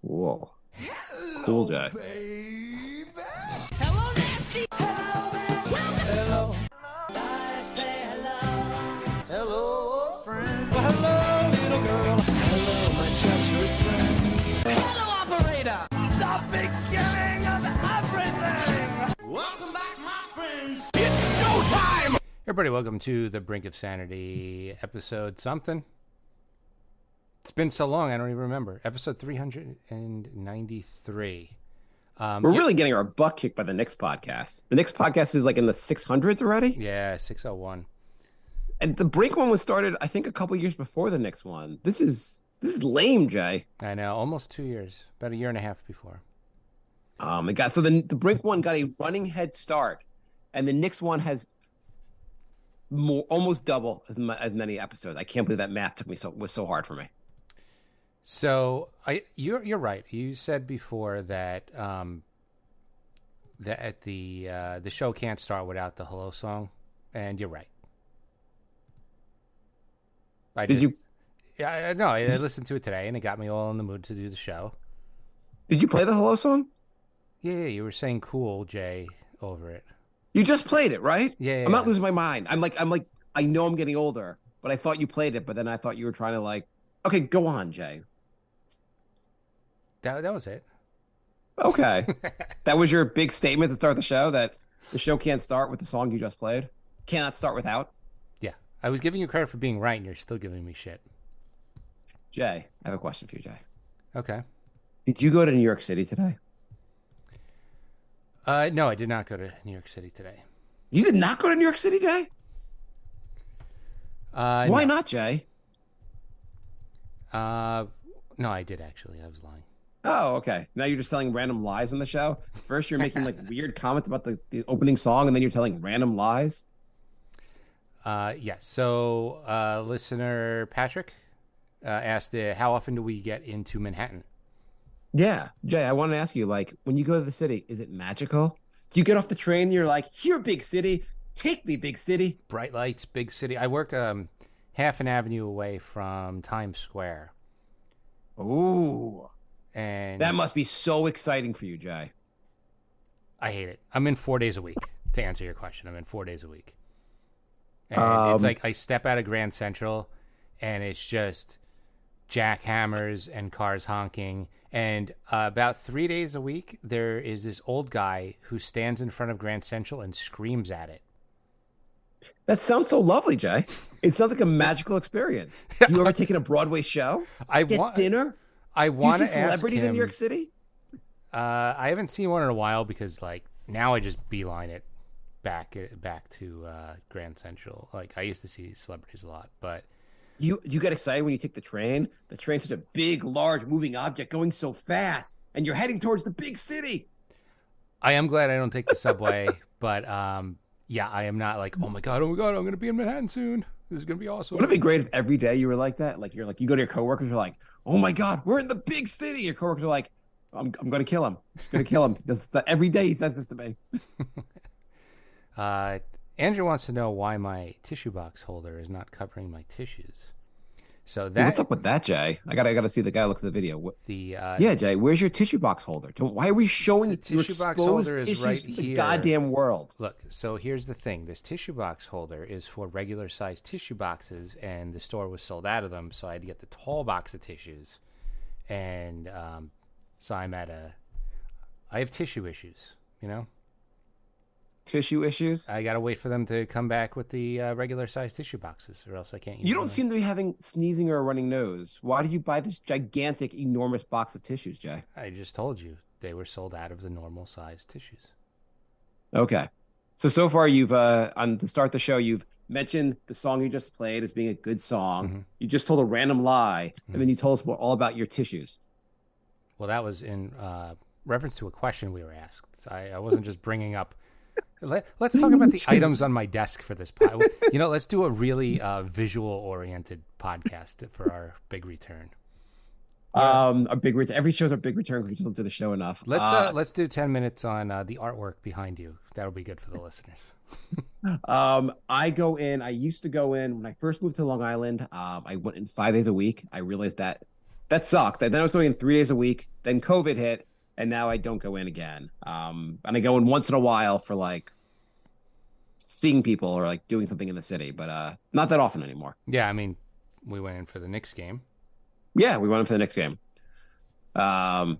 Whoa. Hello, Cool, Jay. baby. Hello, nasty. Hello, baby. Hello. I say hello. Hello, friend. Well, hello, little girl. Hello, my treacherous friends. Hello, operator. The beginning of everything. Welcome back, my friends. It's showtime. Everybody, welcome to the Brink of Sanity episode something. It's been so long, I don't even remember. Episode 393. We're really getting our butt kicked by the Knicks podcast. The Knicks podcast is like in the 600s already. Yeah, 601. And the Brink one was started, I think, a couple years before the Knicks one. This is lame, Jay. I know, almost 2 years. About a year and a half before. The Brink one got a running head start, and the Knicks one has almost double as many episodes. I can't believe that math was so hard for me. So you're right. You said before that that the show can't start without the hello song, and you're right. Yeah, no, I listened to it today, and it got me all in the mood to do the show. Did you play the hello song? Yeah, you were saying "cool, Jay" over it. You just played it, right? Yeah. I'm not losing my mind. I'm like, I know I'm getting older, but I thought you played it, but then I thought you were trying to okay, go on, Jay. That was it. Okay. That was your big statement to start the show, that the show can't start with the song you just played? Cannot start without? Yeah. I was giving you credit for being right, and you're still giving me shit. Jay, I have a question for you, Jay. Okay. Did you go to New York City today? No, I did not go to New York City today. You did not go to New York City today? Why not, Jay? No, I did actually. I was lying. Oh, okay. Now you're just telling random lies on the show? First you're making weird comments about the opening song, and then you're telling random lies? Yes. So listener Patrick asked, how often do we get into Manhattan? Yeah. Jay, I want to ask you, when you go to the city, is it magical? Do you get off the train and you're like, here, big city, take me, big city? Bright lights, big city. I work half an avenue away from Times Square. Ooh. And that must be so exciting for you, Jay. I hate it. I'm in 4 days a week, to answer your question. I'm in 4 days a week. And it's like I step out of Grand Central, and it's just jackhammers and cars honking. And about 3 days a week, there is this old guy who stands in front of Grand Central and screams at it. That sounds so lovely, Jay. It sounds like a magical experience. Have you ever taken a Broadway show? Get dinner? I want to ask celebrities him, in New York City? I haven't seen one in a while because, now I just beeline it back to Grand Central. I used to see celebrities a lot, but you get excited when you take the train? The train's just a big, large, moving object going so fast, and you're heading towards the big city. I am glad I don't take the subway, but yeah, I am not oh my god, I'm going to be in Manhattan soon. This is going to be awesome. Wouldn't it be great if every day you were like that? You go to your coworkers, you're like, oh my god, we're in the big city. Your coworkers are like, I'm going to kill him. I'm just going to kill him. Every day he says this to me. Andrew wants to know why my tissue box holder is not covering my tissues. So what's up with that, Jay? I gotta see the guy looks at the video. Yeah, Jay, where's your tissue box holder? Why are we showing the tissue box holder is right to the here. Goddamn world? Look, so here's the thing: this tissue box holder is for regular sized tissue boxes, and the store was sold out of them, so I had to get the tall box of tissues. And so I have tissue issues, Tissue issues? I gotta wait for them to come back with the regular sized tissue boxes, or else I can't use You don't seem to be having sneezing or a running nose. Why did you buy this gigantic, enormous box of tissues, Jay? I just told you they were sold out of the normal sized tissues. Okay. So far you've to start the show, you've mentioned the song you just played as being a good song. Mm-hmm. You just told a random lie, and then you told us all about your tissues. Well, that was in reference to a question we were asked. I wasn't just bringing up. Let's talk about the items on my desk for this pod. Let's do a really visual-oriented podcast for our big return. A big return. Every show's a big return because we just don't do the show enough. Let's do 10 minutes on the artwork behind you. That'll be good for the listeners. I used to go in when I first moved to Long Island. I went in 5 days a week. I realized that that sucked. Then I was going in 3 days a week. Then COVID hit, and now I don't go in again. And I go in once in a while for like seeing people or like doing something in the city, but not that often anymore. Yeah, I mean, we went in for the Knicks game. Yeah, we went in for the next game. But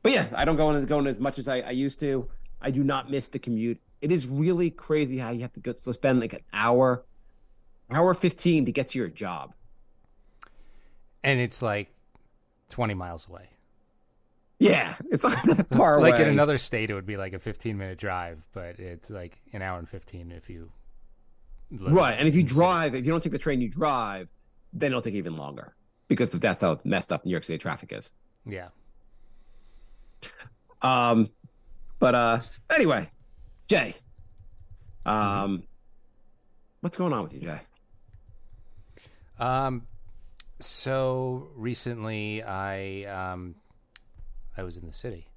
yeah, I don't go in as much as I used to. I do not miss the commute. It is really crazy how you have to go to spend like an hour 15 to get to your job. And it's like 20 miles away. Yeah, it's not that far away. Like in another state, it would be like a 15-minute drive, but it's like an hour and 15 if you live right. And if you in the drive, if you don't take the train, you drive, then it'll take even longer because that's how messed up New York City traffic is. city. Yeah. But anyway, Jay, what's going on with you, Jay? So recently I was in the city,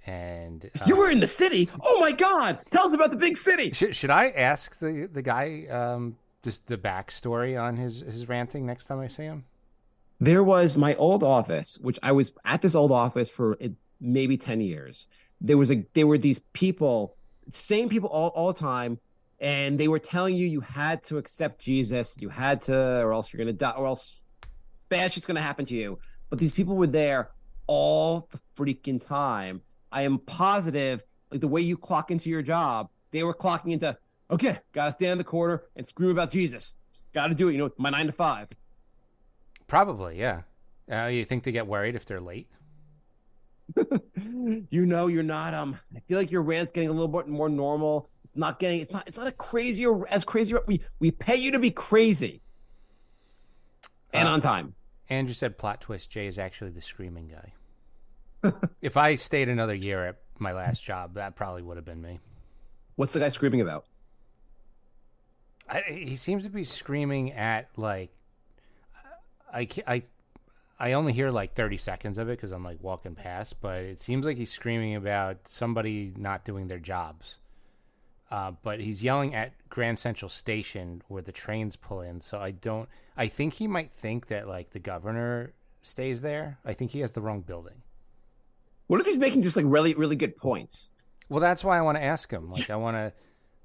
and You were in the city? Oh my God! Tell us about the big city. should I ask the guy just the backstory on his ranting next time I see him? There was my old office, which I was at this old office for maybe 10 years. There were these people, same people all the time, and they were telling you had to accept Jesus, you had to, or else you're gonna die, or else bad shit's gonna happen to you. But these people were there all the freaking time. I am positive, like the way you clock into your job, they were clocking into, okay, gotta stand in the corner and scream about Jesus. Gotta do it, my 9 to 5. Probably, yeah. You think they get worried if they're late? You're not I feel like your rant's getting a little bit more as crazy. We pay you to be crazy and on time. Andrew said plot twist, Jay is actually the screaming guy. If I stayed another year at my last job, that probably would have been me. What's the guy screaming about? He seems to be screaming at like I only hear like 30 seconds of it because I'm like walking past, but it seems like he's screaming about somebody not doing their jobs. But he's yelling at Grand Central Station where the trains pull in. So I think he might think that like the governor stays there. I think he has the wrong building. What if he's making just like really, really good points? Well, that's why I want to ask him. Like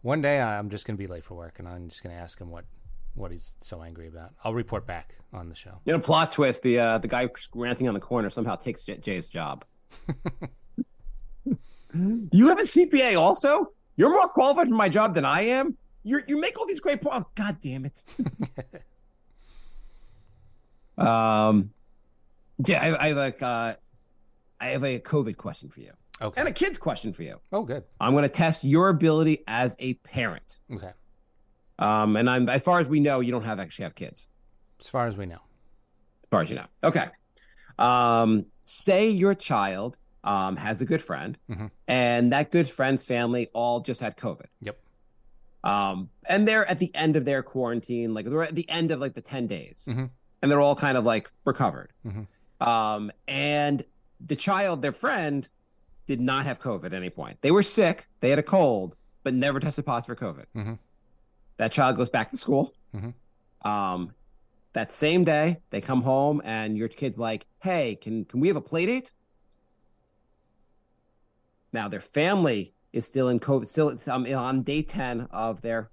one day I'm just going to be late for work and I'm just going to ask him what he's so angry about. I'll report back on the show. Plot twist, the guy ranting on the corner somehow takes Jay's job. You have a CPA also? You're more qualified for my job than I am? You make all these great points. Oh, God damn it. Yeah, I have a COVID question for you. Okay. And a kid's question for you. Oh, good. I'm going to test your ability as a parent. Okay. And as far as we know, you don't actually have kids. As far as we know. As far as you know. Okay. Say your child has a good friend, and that good friend's family all just had COVID. Yep. And they're at the end of their quarantine, like they're at the end of like the 10 days, and they're all kind of like recovered. And the child, their friend, did not have COVID at any point. They were sick, they had a cold, but never tested positive for COVID. That child goes back to school. That same day, they come home and your kid's like, hey, can we have a play date? Now, their family is still in COVID, still on day 10 of their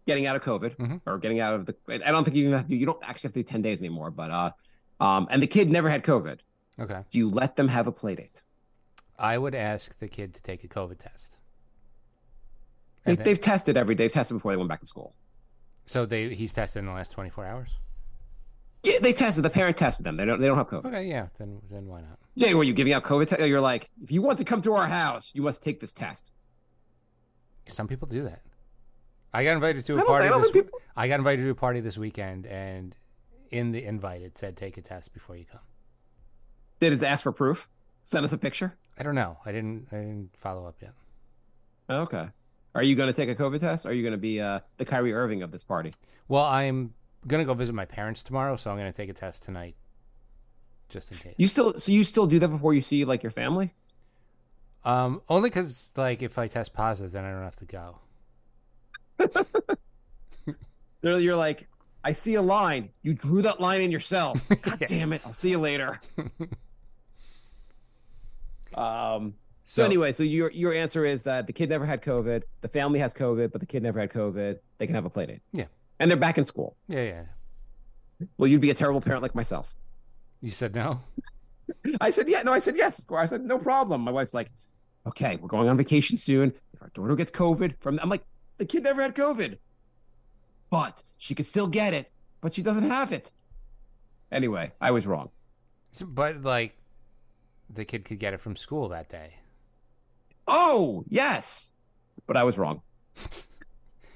getting out of COVID or getting out of the, I don't think you don't actually have to do 10 days anymore, but, and the kid never had COVID. Okay. Do you let them have a play date? I would ask the kid to take a COVID test. They've tested before they went back to school. So he's tested in the last 24 hours? Yeah, they tested. The parent tested them. They don't have COVID. Okay, yeah. Then why not? Jay, were you giving out COVID? You're like, if you want to come to our house, you must take this test. Some people do that. I got invited to a party. I got invited to a party this weekend, and in the invite it said, "Take a test before you come." Did it ask for proof? Send us a picture. I don't know. I didn't follow up yet. Okay. Are you going to take a COVID test? Or are you going to be the Kyrie Irving of this party? Well, I'm going to go visit my parents tomorrow, so I'm going to take a test tonight, just in case. You still do that before you see like your family? Only because like if I test positive, then I don't have to go. You're like, I see a line. You drew that line in yourself. God damn it. I'll see you later. So anyway, so your answer is that the kid never had COVID, the family has COVID, but the kid never had COVID. They can have a play date. Yeah. And they're back in school. Yeah. Well, you'd be a terrible parent like myself. You said no? I said, yeah. No, I said, yes, of course. I said, no problem. My wife's like, okay, we're going on vacation soon. If our daughter gets COVID I'm like, the kid never had COVID, but she could still get it, but she doesn't have it. Anyway, I was wrong. But like, the kid could get it from school that day. Oh, yes. But I was wrong.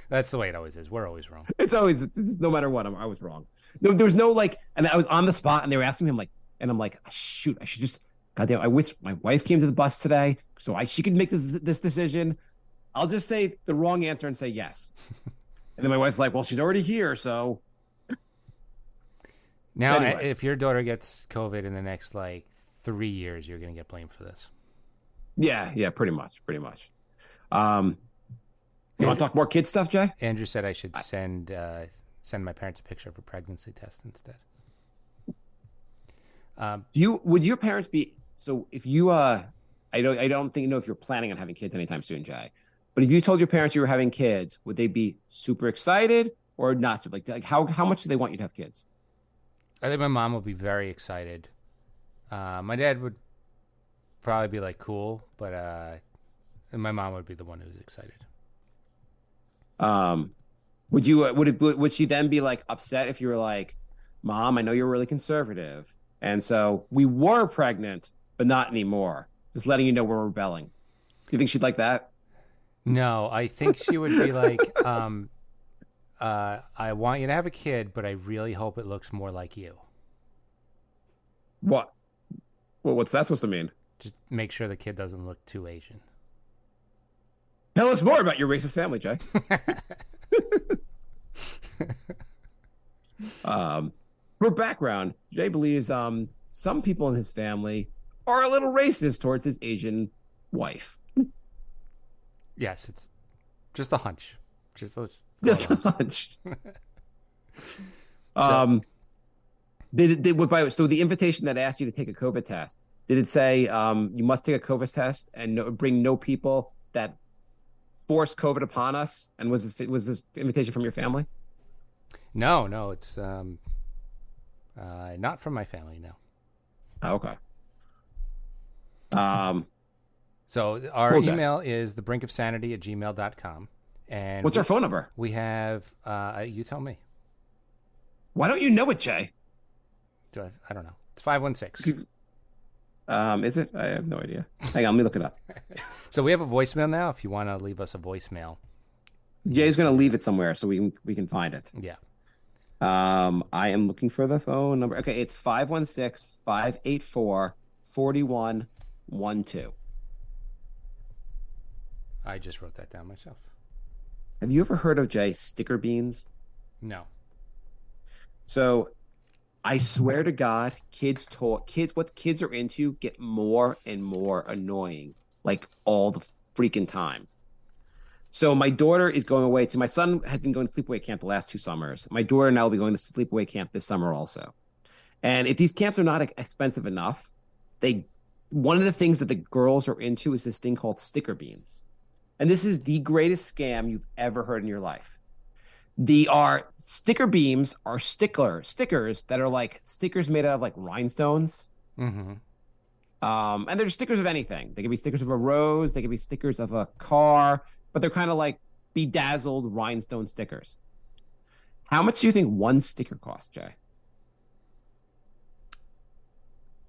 That's the way it always is. We're always wrong. It's no matter what, I was wrong. No, there was no like, and I was on the spot and they were asking me, I'm like, shoot, I should just, goddamn, I wish my wife came to the bus today so she could make this decision. I'll just say the wrong answer and say yes. And then my wife's like, well, she's already here, so. Now, anyway. If your daughter gets COVID in the next, 3 years, you're going to get blamed for this. Yeah, pretty much. You want to talk more kid stuff, Jay? Andrew said I should send my parents a picture of a pregnancy test instead. Would your parents be, so if you, I don't know if you're planning on having kids anytime soon, Jay, but if you told your parents you were having kids, would they be super excited or not? Like how much do they want you to have kids? I think my mom would be very excited. My dad would probably be like, cool, but and my mom would be the one who's excited. Would she then be like upset if you were like, Mom, I know you're really conservative, and so we were pregnant, but not anymore. Just letting you know we're rebelling. Do you think she'd like that? No, I think she would be like, I want you to have a kid, but I really hope it looks more like you. What? Well, what's that supposed to mean? Just make sure the kid doesn't look too Asian. Tell us more about your racist family, Jay. For background, Jay believes some people in his family are a little racist towards his Asian wife. Yes, it's just a hunch. Just a hunch. So the invitation that asked you to take a COVID test, did it say you must take a COVID test and bring no people that forced COVID upon us? And was this invitation from your family? No, it's not from my family. No. Oh, okay. So our email is thebrinkofsanity@gmail.com. And what's our phone number? We have, you tell me. Why don't you know it, Jay? I don't know. It's 516. Is it? I have no idea. Hang on, let me look it up. So we have a voicemail now. If you want to leave us a voicemail, Jay's going to leave it somewhere so we can find it. Yeah. I am looking for the phone number. Okay, it's 516-584-4112. I just wrote that down myself. Have you ever heard of, Jay, sticker beans? No. So I swear to God, what kids are into get more and more annoying, like all the freaking time. So my daughter is going away my son has been going to sleepaway camp the last 2 summers. My daughter now will be going to sleepaway camp this summer also. And if these camps are not expensive enough, one of the things that the girls are into is this thing called sticker beans. And this is the greatest scam you've ever heard in your life. Sticker beams are stickers that are like stickers made out of like rhinestones. Mm-hmm. And they're stickers of anything. They can be stickers of a rose. They can be stickers of a car, but they're kind of like bedazzled rhinestone stickers. How much do you think one sticker costs, Jay?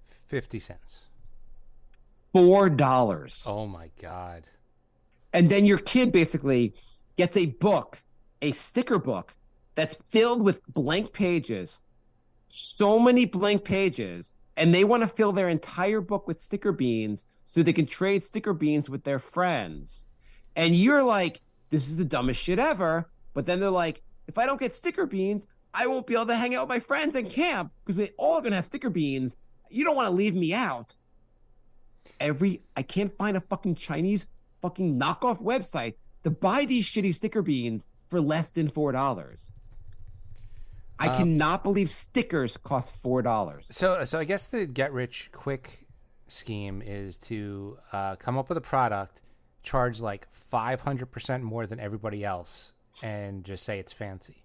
50 cents. $4. Oh my God. And then your kid basically gets a sticker book that's filled with blank pages, so many blank pages, and they want to fill their entire book with sticker beans so they can trade sticker beans with their friends. And you're like, this is the dumbest shit ever. But then they're like, if I don't get sticker beans, I won't be able to hang out with my friends in camp because we all are going to have sticker beans. You don't want to leave me out. I can't find a fucking Chinese fucking knockoff website to buy these shitty sticker beans for less than $4. I cannot believe stickers cost $4. So I guess the get rich quick scheme is to come up with a product, charge like 500% more than everybody else, and just say it's fancy.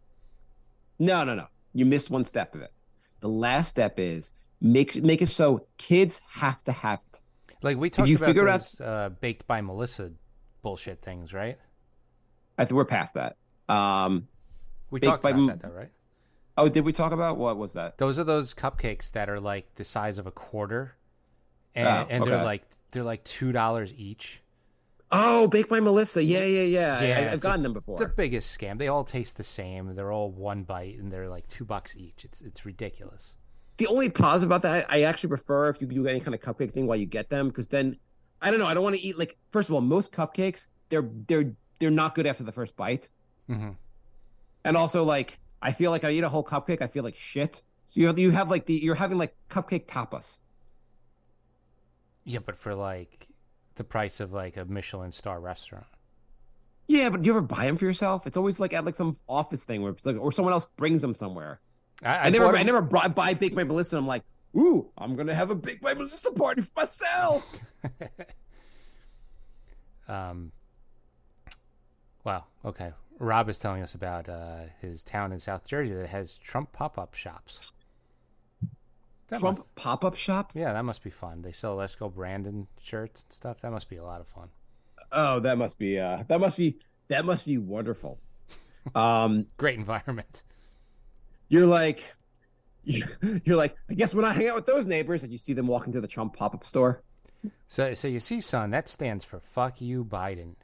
No. You missed one step of it. The last step is make it so kids have to have it. Like we talked about those Baked by Melissa bullshit things, right? I think we're past that. We talked about that, though, right? Oh, did we talk about what was that? Those are those cupcakes that are like the size of a quarter, and they're like $2 each. Oh, Baked by Melissa. Yeah. I've gotten them before. The biggest scam. They all taste the same. They're all one bite, and they're like $2 each. It's ridiculous. The only positive about that, I actually prefer if you do any kind of cupcake thing while you get them, because then I don't know. I don't want to eat like. First of all, most cupcakes they're not good after the first bite, and also like I feel like I eat a whole cupcake, I feel like shit. So you have like you're having like cupcake tapas. Yeah, but for like the price of like a Michelin star restaurant. Yeah, but do you ever buy them for yourself? It's always like at like some office thing where it's like, or someone else brings them somewhere. I never buy Baked by Melissa. I'm like, ooh, I'm gonna have a Baked by Melissa party for myself. Wow. Okay. Rob is telling us about his town in South Jersey that has Trump pop-up shops. Trump pop-up shops? Yeah, that must be fun. They sell Let's Go Brandon shirts and stuff. That must be a lot of fun. Oh, that must be wonderful. Great environment. You're like, I guess when I hang out with those neighbors, and you see them walking to the Trump pop-up store. So you see, son, that stands for "fuck you, Biden."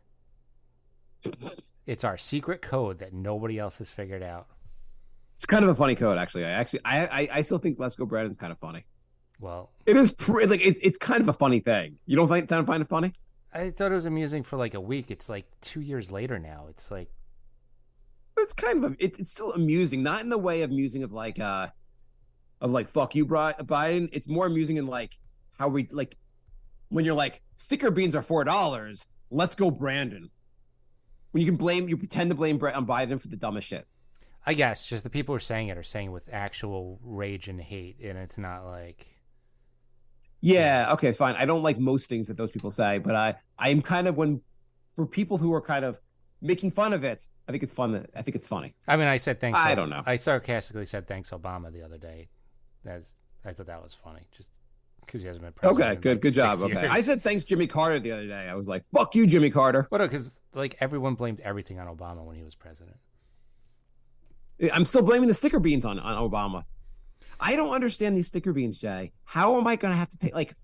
It's our secret code that nobody else has figured out. It's kind of a funny code, actually. I still think Let's Go Brandon's kind of funny. Well, it is it's kind of a funny thing. You don't find it funny? I thought it was amusing for like a week. It's like 2 years later now. It's like, it's kind of it's still amusing, not in the way of amusing of like fuck you, Biden. It's more amusing in like how we like when you're like sticker beans are $4. Let's go, Brandon. When you pretend to blame Biden for the dumbest shit. I guess just the people who are saying it with actual rage and hate, and it's not like. Yeah. Okay. Fine. I don't like most things that those people say, but I am kind of for people who are kind of making fun of it. I think it's fun. I think it's funny. I mean, I said thanks. I don't know. I sarcastically said thanks Obama the other day. I thought that was funny, just because he hasn't been president. Okay. Good job. Okay. I said thanks Jimmy Carter the other day. I was like, fuck you, Jimmy Carter. But because like everyone blamed everything on Obama when he was president. I'm still blaming the sticker beans on Obama. I don't understand these sticker beans, Jay. How am I going to have to pay like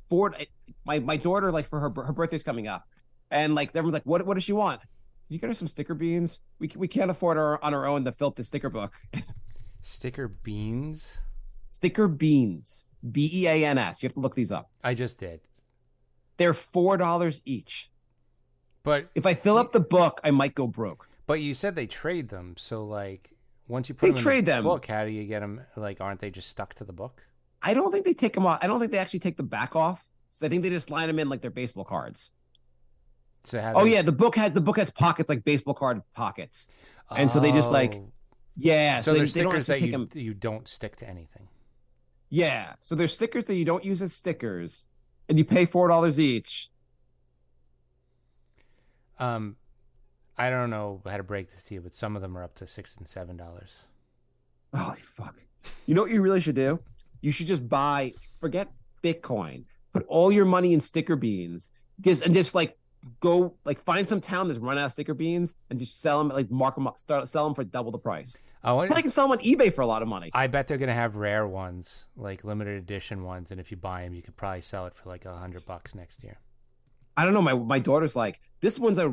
my daughter, like for her birthday's coming up, and like everyone's like, what does she want? Can you get her some sticker beans? We can't afford her on our own to fill up the sticker book. Sticker beans? Sticker beans. BEANS. You have to look these up. I just did. They're $4 each. But if I fill up the book, I might go broke. But you said they trade them, so like once you put them in the book, how do you get them? Like, aren't they just stuck to the book? I don't think they take them off. I don't think they actually take the back off. So I think they just line them in like they're baseball cards. So the book has pockets like baseball card pockets, and so they just like So there's stickers that you don't stick to anything. Yeah, so there's stickers that you don't use as stickers, and you pay $4 each. I don't know how to break this to you, but some of them are up to $6 and $7. Holy fuck! You know what you really should do? You should just forget Bitcoin, put all your money in sticker beans, just like go like find some town that's run out of sticker beans and just sell them, like mark them up, sell them for double the price. I can sell them on eBay for a lot of money. I bet they're gonna have rare ones, like limited edition ones, and if you buy them, you could probably sell it for like $100 next year. I don't know. My daughter's like, this one's a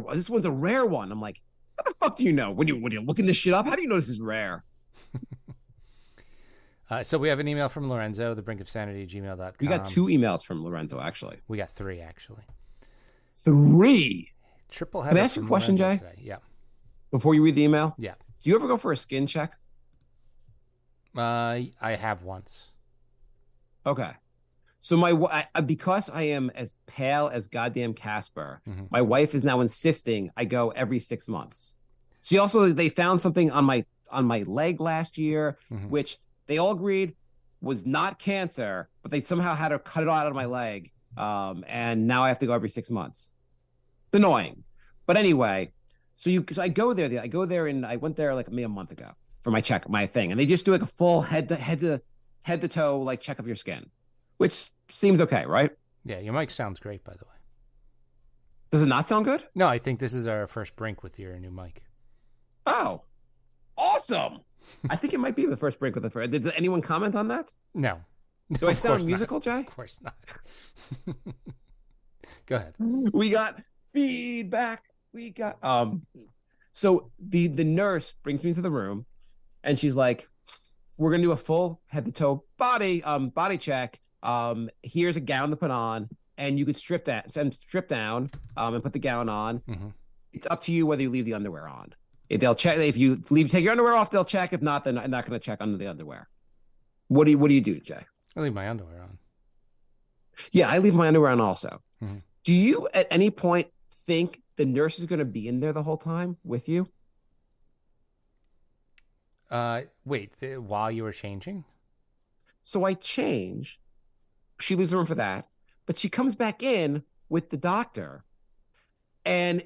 rare one. I'm like, how the fuck do you know when you're looking this shit up? How do you know this is rare? So we have an email from Lorenzo, thebrinkofsanity@gmail.com. We got 2 emails from Lorenzo, actually. We got 3, actually. 3? Triple header. Can I ask you a question, Jay? Today. Yeah. Before you read the email? Yeah. Do you ever go for a skin check? I have once. Okay. So because I am as pale as goddamn Casper, my wife is now insisting I go every 6 months. They found something on on my leg last year, which they all agreed was not cancer, but they somehow had to cut it out of my leg. And now I have to go every 6 months. It's annoying. But anyway, so I go there. And I went there like maybe a month ago for my thing. And they just do like a full head to toe like check of your skin, which seems okay, right? Yeah, your mic sounds great, by the way. Does it not sound good? No, I think this is our first brink with your new mic. Oh, awesome. I think it might be the first break with the first. Did anyone comment on that? No. Do I sound musical, Jay? Of course not. Go ahead. We got feedback. We got so the nurse brings me to the room and she's like, we're gonna do a full head to toe body check. Here's a gown to put on, and you could strip down and put the gown on. It's up to you whether you leave the underwear on. They'll check if you take your underwear off. They'll check. If not, they're not going to check under the underwear. What do you do, Jay? I leave my underwear on. Yeah, I leave my underwear on also. Do you at any point think the nurse is going to be in there the whole time with you? Wait, while you were changing? So I change. She leaves the room for that, but she comes back in with the doctor, and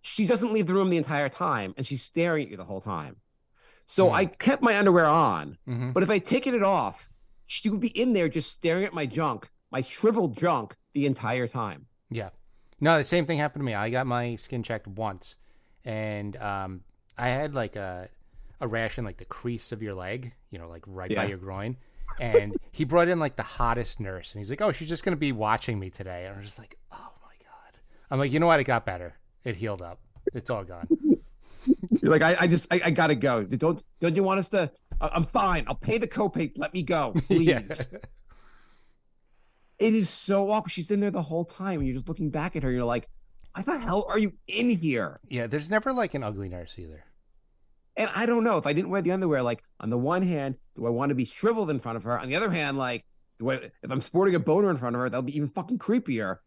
she doesn't leave the room the entire time, and she's staring at you the whole time. So I kept my underwear on, but if I taken it off, she would be in there just staring at my junk, my shriveled junk, the entire time. Yeah. No, the same thing happened to me. I got my skin checked once, and I had like a rash in like the crease of your leg, like right by your groin. And he brought in like the hottest nurse, and he's like, "Oh, she's just going to be watching me today." And I'm just like, "Oh my God." I'm like, you know what? It got better. It healed up. It's all gone. You're like, I gotta go. Don't you want us to? I'm fine. I'll pay the copay. Let me go, please. Yeah. It is so awkward. She's in there the whole time, and you're just looking back at her. And you're like, why the hell are you in here? Yeah, there's never like an ugly nurse either. And I don't know if I didn't wear the underwear. Like on the one hand, do I want to be shriveled in front of her? On the other hand, like, if I'm sporting a boner in front of her, that'll be even fucking creepier.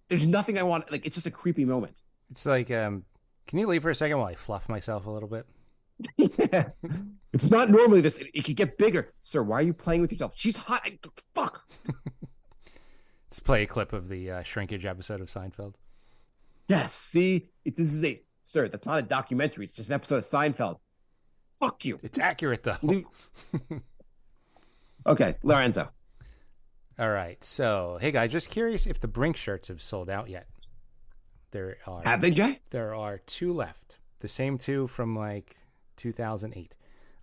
There's nothing I want. Like, it's just a creepy moment. It's like, can you leave for a second while I fluff myself a little bit? Yeah. It's not normally this. It could get bigger. Sir, why are you playing with yourself? She's hot. Fuck. Let's play a clip of the shrinkage episode of Seinfeld. Yes. See, this is sir, that's not a documentary. It's just an episode of Seinfeld. Fuck you. It's accurate, though. Okay, Lorenzo. All right. So, hey, guys, just curious if the Brink shirts have sold out yet. Have they, Jay? There are 2 left. The same 2 from like 2008.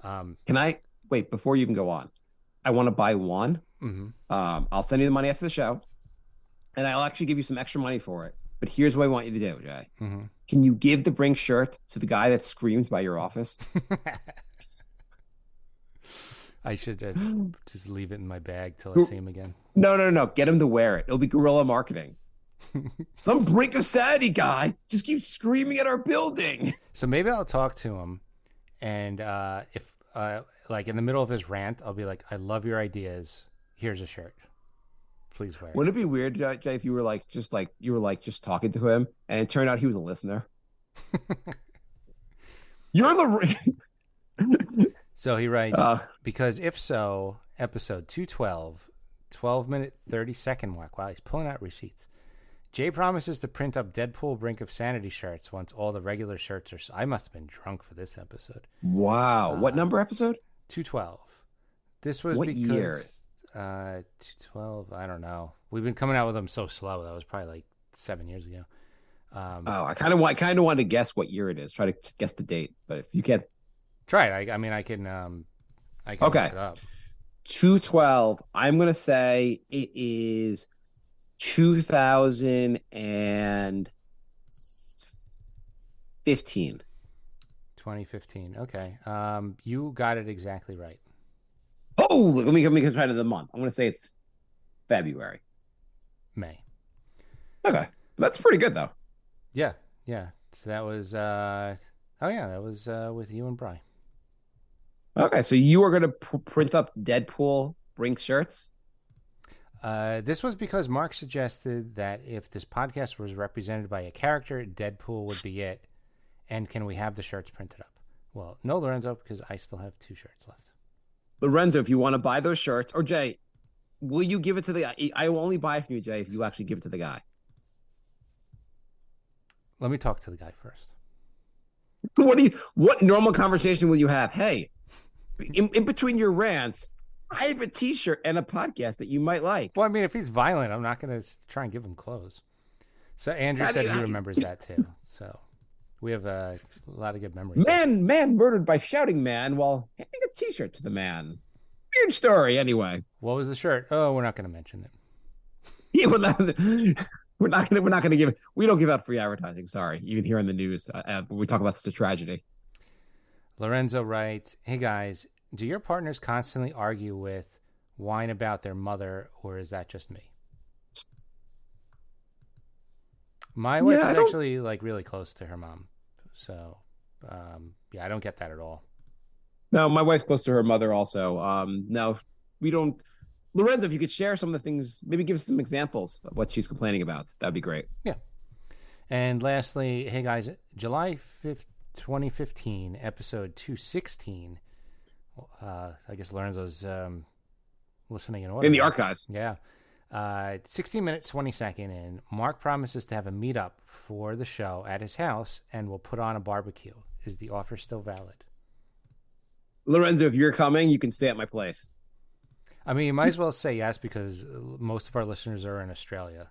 Can I wait before you can go on? I want to buy one. I'll send you the money after the show, and I'll actually give you some extra money for it. But here's what I want you to do, Jay. Can you give the Brink shirt to the guy that screams by your office? I should just leave it in my bag till I see him again. No. Get him to wear it. It'll be guerrilla marketing. Some Brink of Sanity guy just keeps screaming at our building. So maybe I'll talk to him, and if like in the middle of his rant, I'll be like, "I love your ideas. Here's a shirt. Please wear it." Wouldn't it be weird, Jay, if you were just talking to him, and it turned out he was a listener? You're the. So he writes, because if so, episode 212, 12-minute, 30-second whack. Wow, he's pulling out receipts. Jay promises to print up Deadpool Brink of Sanity shirts once all the regular shirts are... I must have been drunk for this episode. Wow. What number episode? 212. This was what because... year? 212, I don't know. We've been coming out with them so slow. That was probably like 7 years ago. I kind of wanted to guess what year it is. Try to guess the date, but if you can't... Try it. I mean, I can okay. Look it up. 212. I'm going to say it is 2015. 2015. Okay. You got it exactly right. Oh, let me try to the month. I'm going to say it's February. May. Okay. That's pretty good, though. Yeah. So that was, that was with you and Bri. Okay, so you are going to print up Deadpool Brink shirts? This was because Mark suggested that if this podcast was represented by a character, Deadpool would be it. And can we have the shirts printed up? Well, no, Lorenzo, because I still have 2 shirts left. Lorenzo, if you want to buy those shirts, or Jay, will you give it to the guy? I will only buy from you, Jay, if you actually give it to the guy. Let me talk to the guy first. What normal conversation will you have? Hey, in between your rants, I have a T-shirt and a podcast that you might like. Well, I mean, if he's violent, I'm not going to try and give him clothes. So Andrew said he remembers that too. So we have a lot of good memories. Man murdered by shouting man while handing a T-shirt to the man. Weird story, anyway. What was the shirt? Oh, we're not going to mention it. Yeah, we're not going to give. We don't give out free advertising. Sorry, even here in the news, when we talk about such a tragedy. Lorenzo writes, "Hey guys, do your partners constantly argue with, whine about their mother, or is that just me?" My wife is actually like really close to her mom, so yeah, I don't get that at all. No, my wife's close to her mother also. No, we don't. Lorenzo, if you could share some of the things, maybe give us some examples of what she's complaining about, that'd be great. Yeah. And lastly, hey guys, July 5th, 2015, episode 216. I guess Lorenzo's listening in order. In the archives. Yeah. 16 minutes, 20 second in. Mark promises to have a meetup for the show at his house and will put on a barbecue. Is the offer still valid? Lorenzo, if you're coming, you can stay at my place. I mean, you might as well say yes because most of our listeners are in Australia.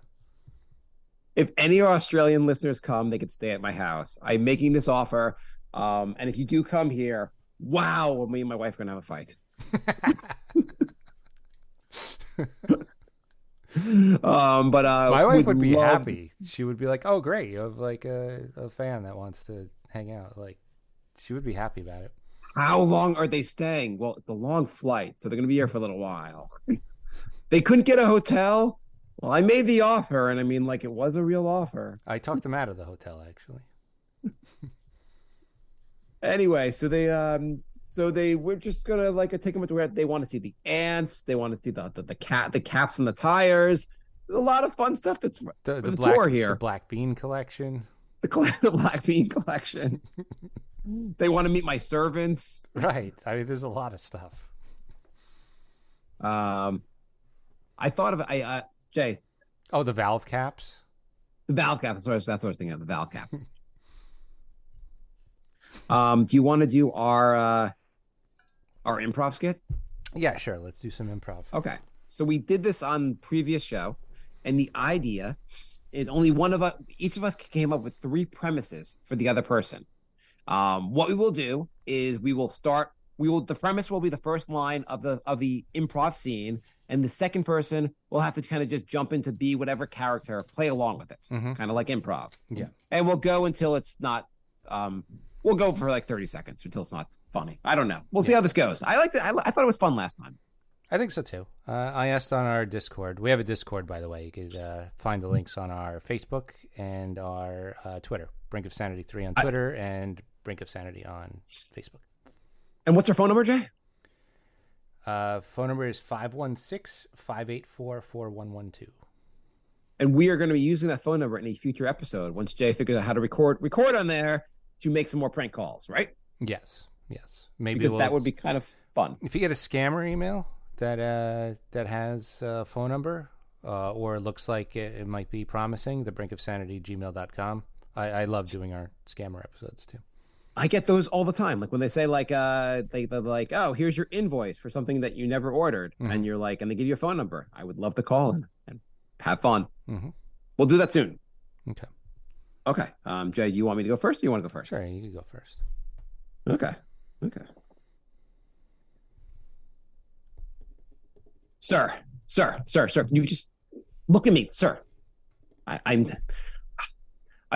If any Australian listeners come, they could stay at my house. I'm making this offer. And if you do come here, wow, me and my wife are going to have a fight. But my wife would be happy. She would be like, "Oh, great! You have like a fan that wants to hang out." Like, she would be happy about it. How long are they staying? Well, it's a long flight, so they're going to be here for a little while. They couldn't get a hotel. Well, I made the offer, and I mean, like, it was a real offer. I talked them out of the hotel, actually. Anyway, so they were just gonna like take them to where they want to see the ants. They want to see the caps on the tires. There's a lot of fun stuff that's the tour here. The Black Bean collection. The Black Bean collection. They want to meet my servants. Right. I mean, there's a lot of stuff. I thought of Jay. Oh, the valve caps. The valve caps. That's what I was thinking of. The valve caps. Do you want to do our improv skit? Yeah, sure. Let's do some improv. Okay. So we did this on previous show, and the idea is only one of us. Each of us came up with 3 premises for the other person. What we will do is the premise will be the first line of the improv scene, and the second person will have to kind of just jump in to be whatever character, play along with it, kind of like improv. Yeah. And we'll go until it's not. We'll go for like 30 seconds until it's not funny. I don't know. We'll see how this goes. I liked it. I thought it was fun last time. I think so too. I asked on our Discord. We have a Discord, by the way. You could find the links on our Facebook and our Twitter. Brink of Sanity 3 on Twitter and Brink of Sanity on Facebook. And what's our phone number, Jay? Phone number is 516-584-4112. And we are going to be using that phone number in a future episode once Jay figures out how to record on there to make some more prank calls, right? Yes. Maybe because that would be kind of fun. If you get a scammer email that has a phone number or looks like it might be promising, the brinkofsanity@gmail.com. I love doing our scammer episodes too. I get those all the time. Like when they say like they're like, "Oh, here's your invoice for something that you never ordered," and you're like, and they give you a phone number. I would love to call and have fun. We'll do that soon. Okay. Jay, you want me to go first or you want to go first? Sure, you can go first. Okay. Sir, you just look at me, sir. I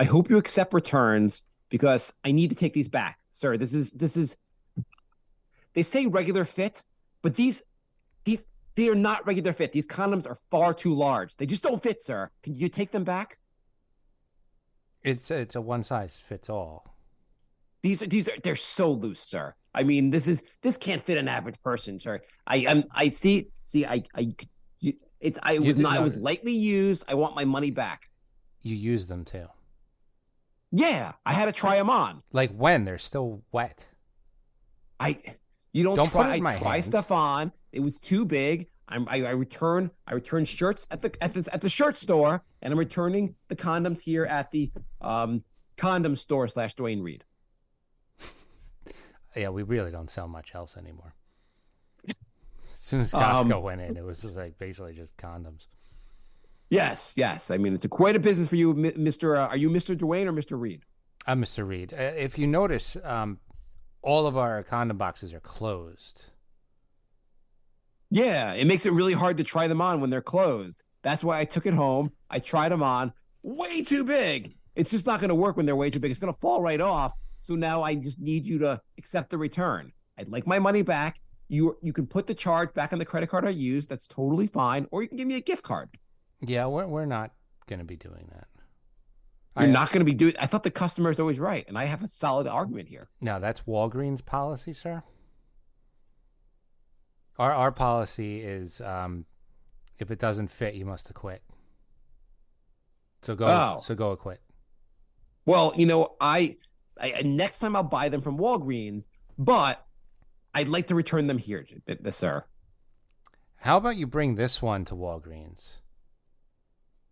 hope you accept returns because I need to take these back. Sir, this is they say regular fit, but they are not regular fit. These condoms are far too large. They just don't fit, sir. Can you take them back? It's a one size fits all. They're so loose, sir. I mean, this can't fit an average person, sir. It was lightly used. I want my money back. You use them too. Yeah, I had to try them on. Like when they're still wet. I you don't Don't try put it in my try hand. stuff on. It was too big. I return shirts at the shirt store, and I'm returning the condoms here at the condom store / Dwayne Reed. Yeah, we really don't sell much else anymore. As soon as Costco went in, it was just like basically just condoms. Yes. I mean, it's quite a business for you, Mr. Are you Mr. Dwayne or Mr. Reed? I'm Mr. Reed. If you notice, all of our condom boxes are closed. Yeah, it makes it really hard to try them on when they're closed. That's why I took it home. I tried them on. Way too big. It's just not going to work when they're way too big. It's going to fall right off. So now I just need you to accept the return. I'd like my money back. You can put the charge back on the credit card I used. That's totally fine. Or you can give me a gift card. Yeah, we're not going to be doing that. You're not going to be doing. I thought the customer is always right, and I have a solid argument here. No, that's Walgreens' policy, sir. Our policy is if it doesn't fit, you must acquit. So go acquit. Well, I next time I'll buy them from Walgreens, but I'd like to return them here, sir. How about you bring this one to Walgreens?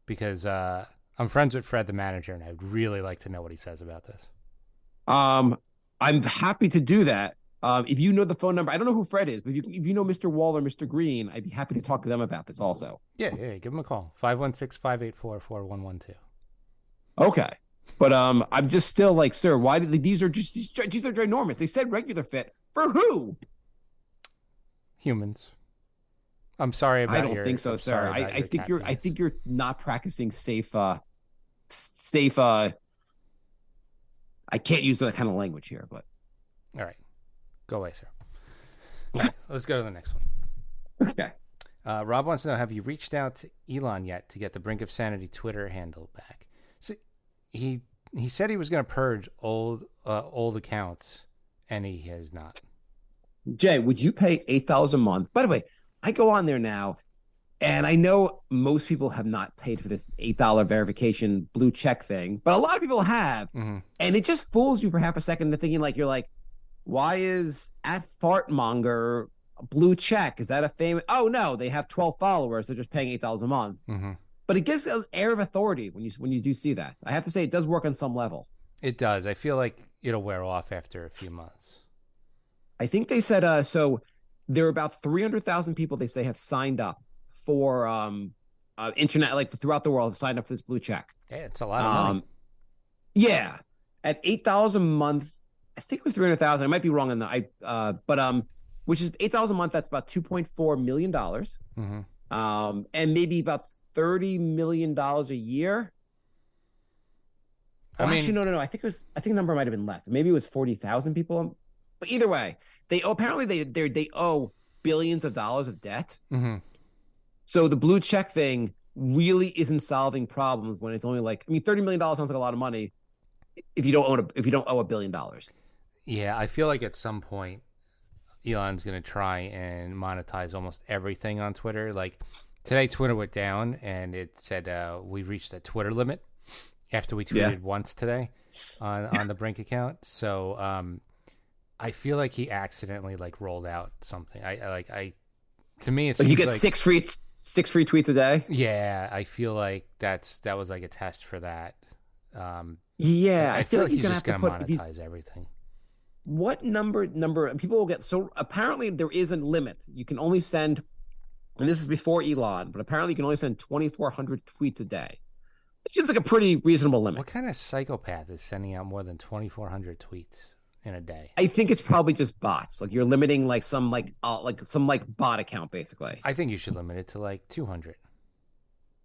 Because I'm friends with Fred, the manager, and I'd really like to know what he says about this. I'm happy to do that. If you know the phone number, I don't know who Fred is, but if you know Mr. Wall or Mr. Green, I'd be happy to talk to them about this also. Yeah, give them a call. 516-584-4112. Okay. But I'm just still like, sir, why did these are ginormous. They said regular fit. For who? Humans. I'm sorry about I don't think so, sir. I think you're not practicing safe I can't use that kind of language here, but all right. Go away, sir. All right, let's go to the next one. Okay. Rob wants to know, have you reached out to Elon yet to get the Brink of Sanity Twitter handle back? So he said he was going to purge old accounts, and he has not. Jay, would you pay $8,000 a month? By the way, I go on there now, and I know most people have not paid for this $8 verification blue check thing, but a lot of people have, and it just fools you for half a second into thinking like you're like, why is at Fartmonger a blue check? Is that a famous? Oh no, they have 12 followers. They're just paying $8 a month. But it gives an air of authority when you do see that. I have to say, it does work on some level. It does. I feel like it'll wear off after a few months. I think they said so. There are about 300,000 people they say have signed up for internet, like throughout the world, have signed up for this blue check. Yeah, it's a lot of money. Yeah, at $8 a month, I think it was 300,000. I might be wrong on that. But which is $8 a month. That's about $2.4 million. And maybe about $30 million a year. Actually, no. I think the number might have been less. Maybe it was 40,000 people. But either way, they owe billions of dollars of debt. So the blue check thing really isn't solving problems when it's only like, $30 million sounds like a lot of money if you don't owe $1 billion. Yeah, I feel like at some point Elon's going to try and monetize almost everything on Twitter. Like today, Twitter went down and it said we reached a Twitter limit after we tweeted once today on the Brink account. So I feel like he accidentally rolled out something. To me it seems you get like six free tweets a day. Yeah, I feel like that was like a test for that. I feel like he's just going to monetize everything. What number people will get? So apparently there is a limit. You can only send, and this is before Elon, but apparently you can only send 2,400 tweets a day. It seems like a pretty reasonable limit. What kind of psychopath is sending out more than 2,400 tweets in a day? I think it's probably just bots. Like you're limiting some bot account basically. I think you should limit it to 200.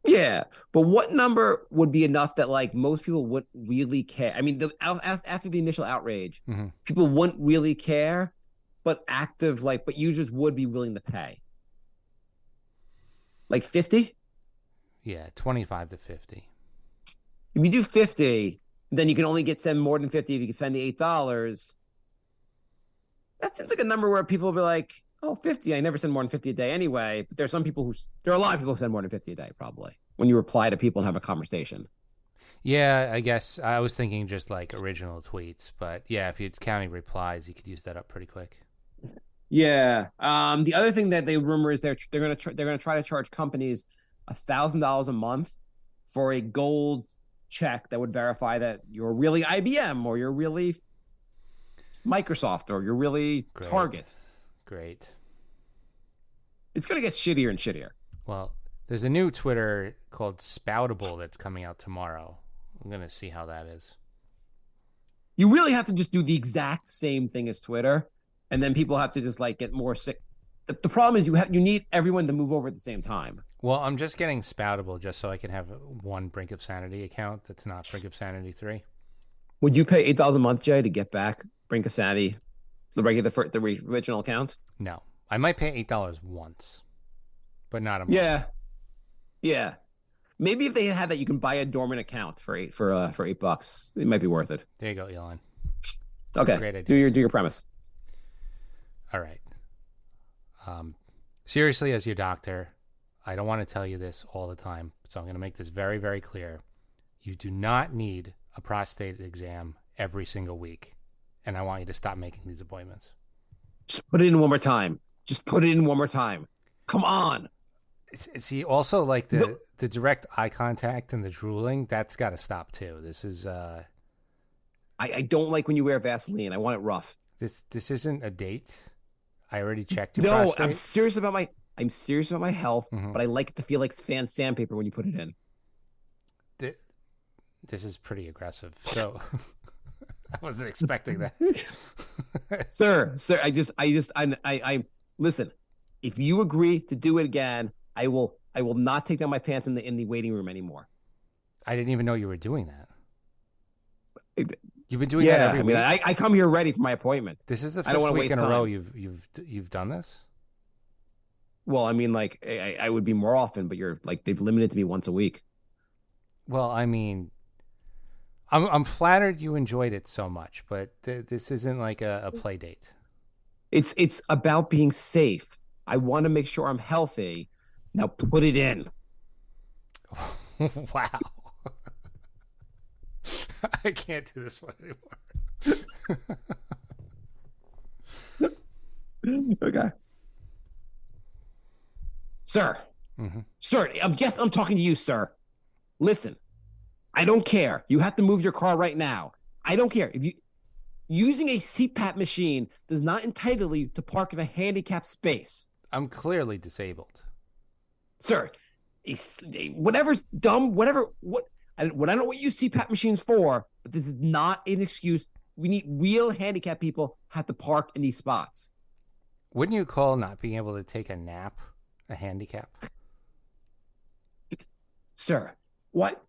Yeah, but what number would be enough that most people wouldn't really care? After the initial outrage, people wouldn't really care, but but users would be willing to pay. 50? Yeah, 25 to 50. If you do 50, then you can only send more than 50 if you can spend the $8. That seems like a number where people will be like, oh, 50, I never send more than 50 a day anyway. But there are a lot of people who send more than 50 a day, probably, when you reply to people and have a conversation. Yeah, I guess I was thinking just original tweets. But yeah, if you're counting replies, you could use that up pretty quick. Yeah. The other thing that they rumor is they're gonna try to charge companies $1,000 a month for a gold check that would verify that you're really IBM or you're really Microsoft or you're really Great. Target. Great. It's gonna get shittier and shittier. Well, there's a new Twitter called Spoutable that's coming out tomorrow. I'm gonna see how that is. You really have to just do the exact same thing as Twitter, and then people have to just like get more sick. The problem is you need everyone to move over at the same time. Well, I'm just getting Spoutable just so I can have one Brink of Sanity account that's not Brink of Sanity 3. Would you pay $8 a month, Jay, to get back Brink of Sanity, the original account? No, I might pay $8 once, but not a month. Yeah. Maybe if they had that, you can buy a dormant account for $8. It might be worth it. There you go, Elon. Okay, Great ideas. do your premise. All right. Seriously, as your doctor, I don't want to tell you this all the time, so I'm going to make this very, very clear. You do not need a prostate exam every single week, and I want you to stop making these appointments. Just put it in one more time. Come on. See, also like the direct eye contact and the drooling, that's got to stop too. This is I don't like when you wear Vaseline. I want it rough. this isn't a date. I already checked your No, prostate. I'm serious about my health, but I like it to feel like sandpaper when you put it in. This is pretty aggressive. So I wasn't expecting that. Sir, I listen. If you agree to do it again, I will not take down my pants in the waiting room anymore. I didn't even know you were doing that. You've been doing that every week. I come here ready for my appointment. This is the I don't fifth wanna week in waste a row time. you've done this. Well, I mean, like I would be more often, but you're like they've limited to me once a week. Well, I mean, I'm flattered you enjoyed it so much, but this isn't like a play date. It's about being safe. I want to make sure I'm healthy. Now put it in. Wow. I can't do this one anymore. Okay. Sir. Mm-hmm. Sir, I'm talking to you, sir. Listen, I don't care. You have to move your car right now. I don't care. If you using a CPAP machine does not entitle you to park in a handicapped space. I'm clearly disabled. Sir, whatever's dumb, what I don't know what you CPAP machines for, but this is not an excuse. We need real handicapped people have to park in these spots. Wouldn't you call not being able to take a nap a handicap? Sir, what?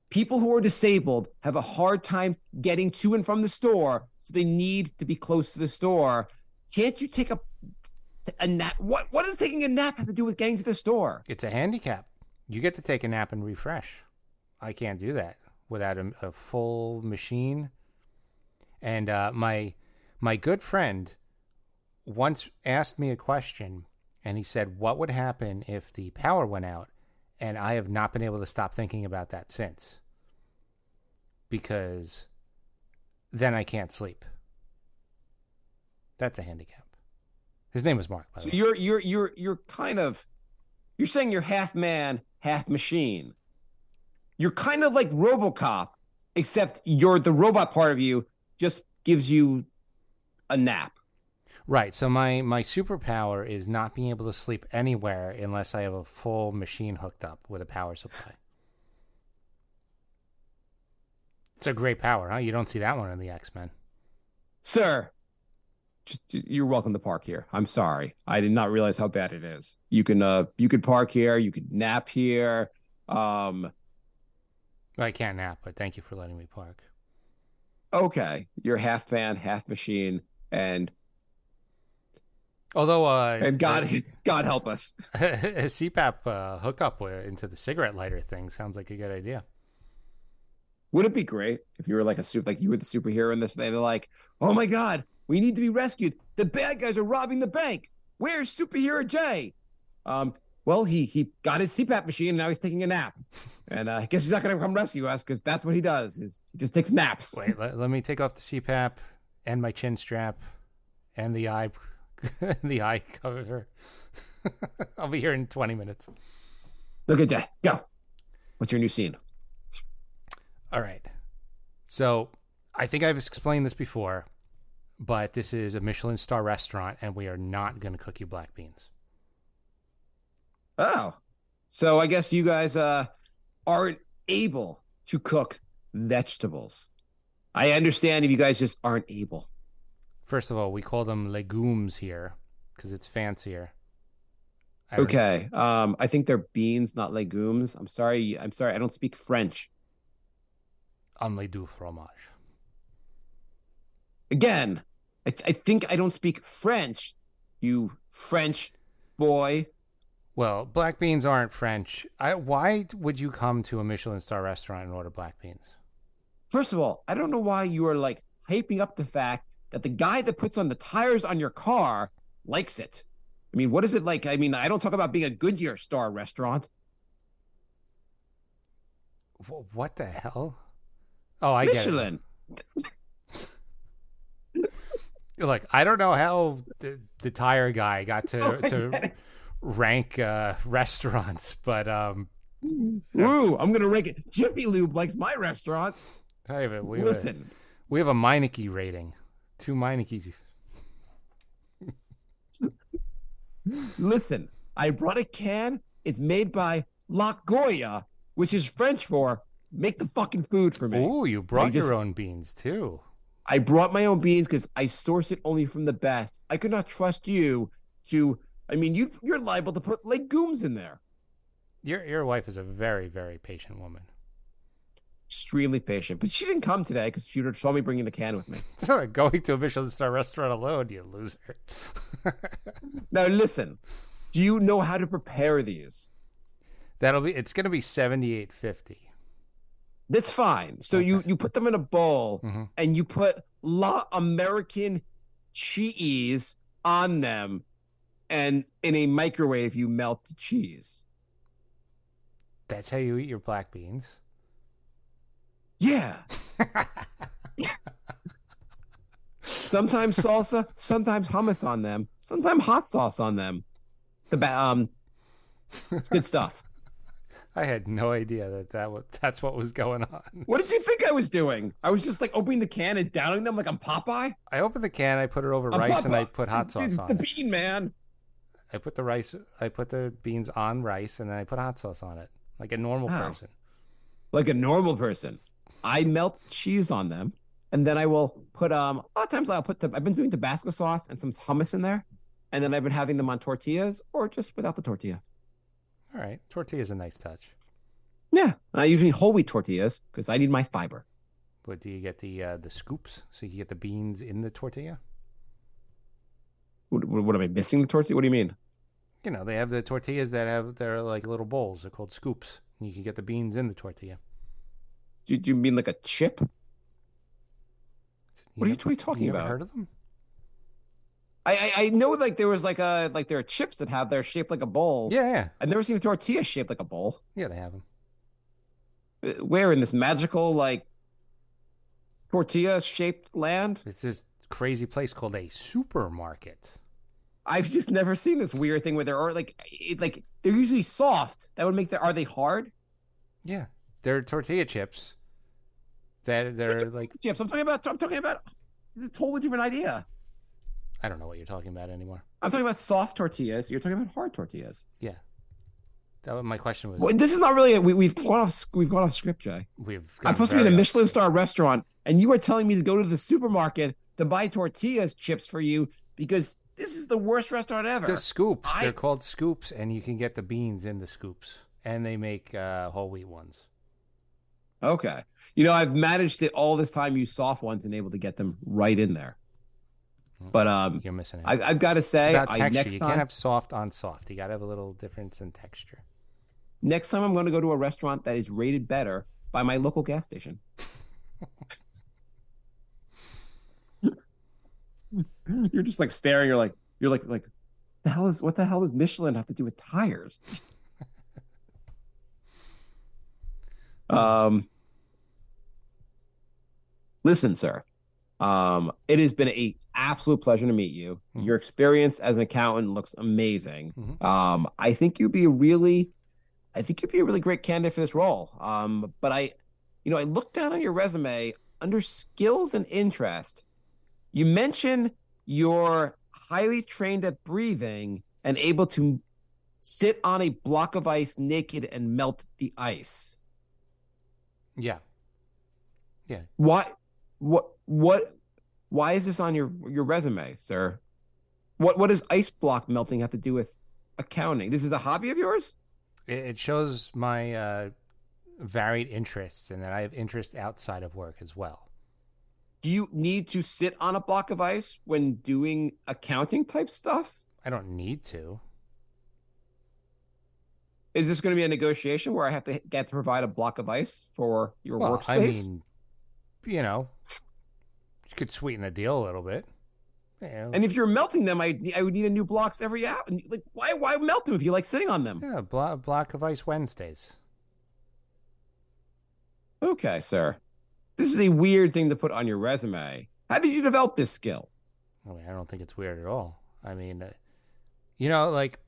People who are disabled have a hard time getting to and from the store, so they need to be close to the store. Can't you take a nap? What does taking a nap have to do with getting to the store? It's a handicap. You get to take a nap and refresh. I can't do that without a full machine. And my good friend once asked me a question, and he said, what would happen if the power went out? And I have not been able to stop thinking about that since, because then I can't sleep. That's a handicap. His name was Mark, by the way. You're saying you're half man, half machine. You're kind of like RoboCop, except the robot part of you just gives you a nap. Right. So my superpower is not being able to sleep anywhere unless I have a full machine hooked up with a power supply. It's a great power, huh? You don't see that one in the X-Men. Sir, you're welcome to park here. I'm sorry. I did not realize how bad it is. You could park here. You could nap here. I can't nap, but thank you for letting me park. Okay. You're half man, half machine, and although God help us. A CPAP hookup into the cigarette lighter thing sounds like a good idea. Would it be great if you were like you were the superhero in this? They're like, oh my God, we need to be rescued. The bad guys are robbing the bank. Where's superhero Jay? Well, he got his CPAP machine and now he's taking a nap. And I guess he's not going to come rescue us because that's what he does. He just takes naps. Wait, let me take off the CPAP and my chin strap and the eye the eye cover. I'll be here in 20 minutes. Look at that. Go. What's your new scene? All right. So I think I've explained this before, but this is a Michelin star restaurant, and we are not going to cook you black beans. Oh. So I guess you guys aren't able to cook vegetables. I understand if you guys just aren't able. First of all, we call them legumes here because it's fancier. Okay. I think they're beans, not legumes. I'm sorry. I don't speak French. Omelette du fromage. Again, I think I don't speak French, you French boy. Well, black beans aren't French. Why would you come to a Michelin star restaurant and order black beans? First of all, I don't know why you are like hyping up the fact that the guy that puts on the tires on your car likes it. I mean, what is it like? I mean, I don't talk about being a Goodyear star restaurant. What the hell? Oh, I Michelin. get it. Look, I don't know how the tire guy got to rank restaurants, but Ooh, I'm gonna rank it. Jiffy Lube likes my restaurant. Listen, we have a Meineke rating. 2 Meinekes. Listen, I brought a can. It's made by La Goya, which is French for make the fucking food for me. Ooh, you brought your own beans too. I brought my own beans because I source it only from the best. I could not trust you to. I mean, you're liable to put legumes in there. Your wife is a very, very patient woman. Extremely patient, but she didn't come today because she saw me bringing the can with me. Going to a Michelin star restaurant alone, you loser. Now listen, do you know how to prepare these? It's going to be $78.50. That's fine. So okay. you put them in a bowl and you put La American cheese on them, and in a microwave you melt the cheese. That's how you eat your black beans? Yeah. Sometimes salsa, sometimes hummus on them, sometimes hot sauce on them. It's good stuff. I had no idea that's what was going on. What did you think I was doing? I was just like opening the can and downing them like I'm Popeye. I opened the can, I put it over rice, and I put hot sauce on it. The bean man. I put the beans on rice, and then I put hot sauce on it, like a normal person. Like a normal person. I melt cheese on them, and then I will put a lot of times I've been doing Tabasco sauce and some hummus in there, and then I've been having them on tortillas or just without the tortilla. All right, tortilla is a nice touch. Yeah, I usually whole wheat tortillas because I need my fiber. But do you get the scoops so you get the beans in the tortilla? What am I missing? The tortilla? What do you mean? You know, they have the tortillas they're like little bowls. They're called scoops. And you can get the beans in the tortilla. Do you mean like a chip? What are you talking about? Never heard of them? I know like there was there are chips that they're shaped like a bowl. Yeah. I've never seen a tortilla shaped like a bowl. Yeah, they have them. Where in this magical tortilla shaped land? It's this crazy place called a supermarket. I've just never seen this weird thing where they're they're usually soft. That would make are they hard? Yeah, they're tortilla chips. They're like chips. I'm talking about. It's a totally different idea. I don't know what you're talking about anymore. I'm talking about soft tortillas. You're talking about hard tortillas. Yeah, that was my question. Was well, this is not really. We've gone off script, Jay. I'm supposed to be in a Michelin star restaurant, and you are telling me to go to the supermarket to buy tortillas chips for you because this is the worst restaurant ever. The scoops. They're called scoops, and you can get the beans in the scoops, and they make whole wheat ones. Okay. You know, I've managed it all this time use soft ones and able to get them right in there. But you're missing it. I've got to say, it's about texture. You can't have soft on soft. You got to have a little difference in texture. Next time I'm going to go to a restaurant that is rated better by my local gas station. You're just like staring. You're like, what the hell does Michelin have to do with tires? Listen, sir, It has been a absolute pleasure to meet you. Your experience as an accountant looks amazing. Mm-hmm. I think you'd be a really, I think you'd be a really great candidate for this role. But I looked down on your resume under skills and interest. You mentioned you're highly trained at breathing and able to sit on a block of ice naked and melt the ice. Yeah. Yeah. Why? What? Why is this on your resume, sir? What does ice block melting have to do with accounting? This is a hobby of yours? It shows my varied interests and that I have interests outside of work as well. Do you need to sit on a block of ice when doing accounting type stuff? I don't need to. Is this going to be a negotiation where I have to get to provide a block of ice for your workspace? I mean, you could sweeten the deal a little bit. And if you're melting them, I would need a new blocks every hour. Like, why melt them if you like sitting on them? Yeah, block of ice Wednesdays. Okay, sir. This is a weird thing to put on your resume. How did you develop this skill? I mean, I don't think it's weird at all. I mean, like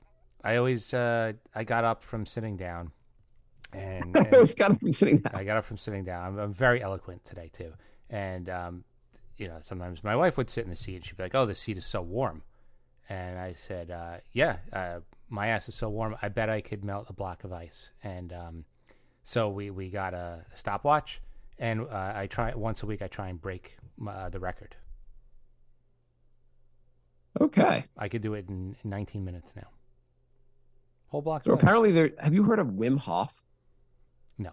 I always, I got up from sitting down, and I always got up from sitting down. I got up from sitting down. I'm very eloquent today too, and sometimes my wife would sit in the seat and she'd be like, "Oh, the seat is so warm," and I said, "Yeah, my ass is so warm. I bet I could melt a block of ice." And so we got a stopwatch, and I try once a week. I try and break the record. Okay. I could do it in 19 minutes now. Whole block. So apparently have you heard of Wim Hof? No.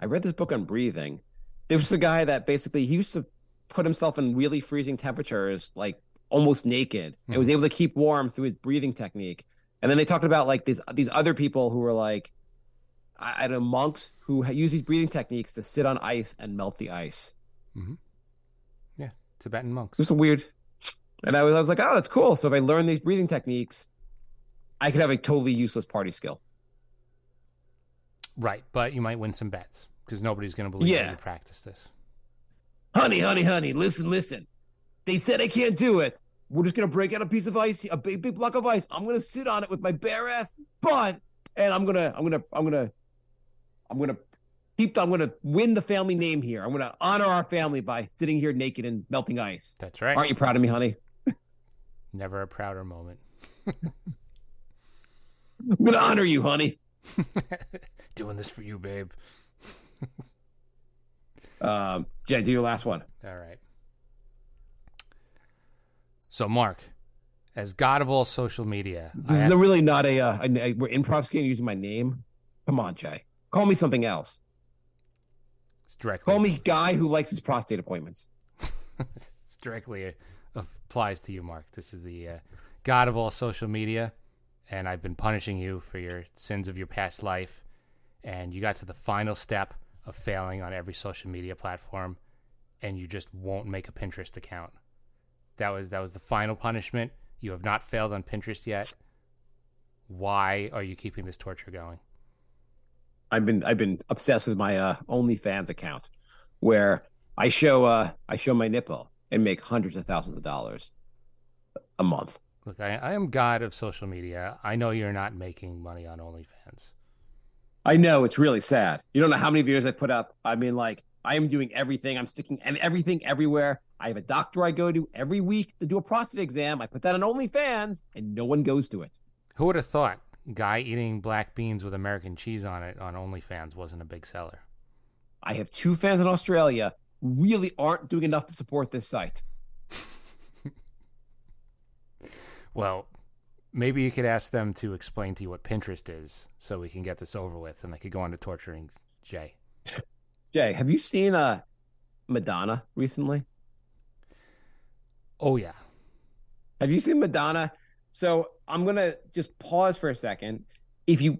I read this book on breathing. There was a guy that basically he used to put himself in really freezing temperatures, like almost naked, and was able to keep warm through his breathing technique. And then they talked about like these other people who were like, I don't know, monks who use these breathing techniques to sit on ice and melt the ice. Mm-hmm. Yeah, Tibetan monks. It was a weird. And I was like, oh, that's cool. So if I learn these breathing techniques, I could have a totally useless party skill. Right, but you might win some bets because nobody's going to believe that you practice this. Honey, listen. They said I can't do it. We're just going to break out a piece of ice, a big block of ice. I'm going to sit on it with my bare ass butt, and I'm going to win the family name here. I'm going to honor our family by sitting here naked and melting ice. That's right. Aren't you proud of me, honey? Never a prouder moment. I'm going to honor you, honey. Doing this for you, babe. Jay, do your last one. All right. So, Mark, as God of all social media, this is really not we're improv skating using my name. Come on, Jay. Call me something else. It's directly. Call me guy who likes his prostate appointments. It's directly applies to you, Mark. This is the God of all social media, and I've been punishing you for your sins of your past life, and you got to the final step of failing on every social media platform, and you just won't make a Pinterest account. That was the final punishment. You have not failed on Pinterest yet. Why are you keeping this torture going? I've been obsessed with my OnlyFans account, where I show my nipple and make hundreds of thousands of dollars a month. Look, I am God of social media. I know you're not making money on OnlyFans. I know, it's really sad. You don't know how many videos I put up. I mean, like, I am doing everything. I'm sticking and everything everywhere. I have a doctor I go to every week to do a prostate exam. I put that on OnlyFans, and no one goes to it. Who would have thought guy eating black beans with American cheese on it on OnlyFans wasn't a big seller? I have 2 fans in Australia who really aren't doing enough to support this site. Well, maybe you could ask them to explain to you what Pinterest is so we can get this over with and I could go on to torturing Jay. Jay, have you seen Madonna recently? Oh, yeah. Have you seen Madonna? So I'm going to just pause for a second.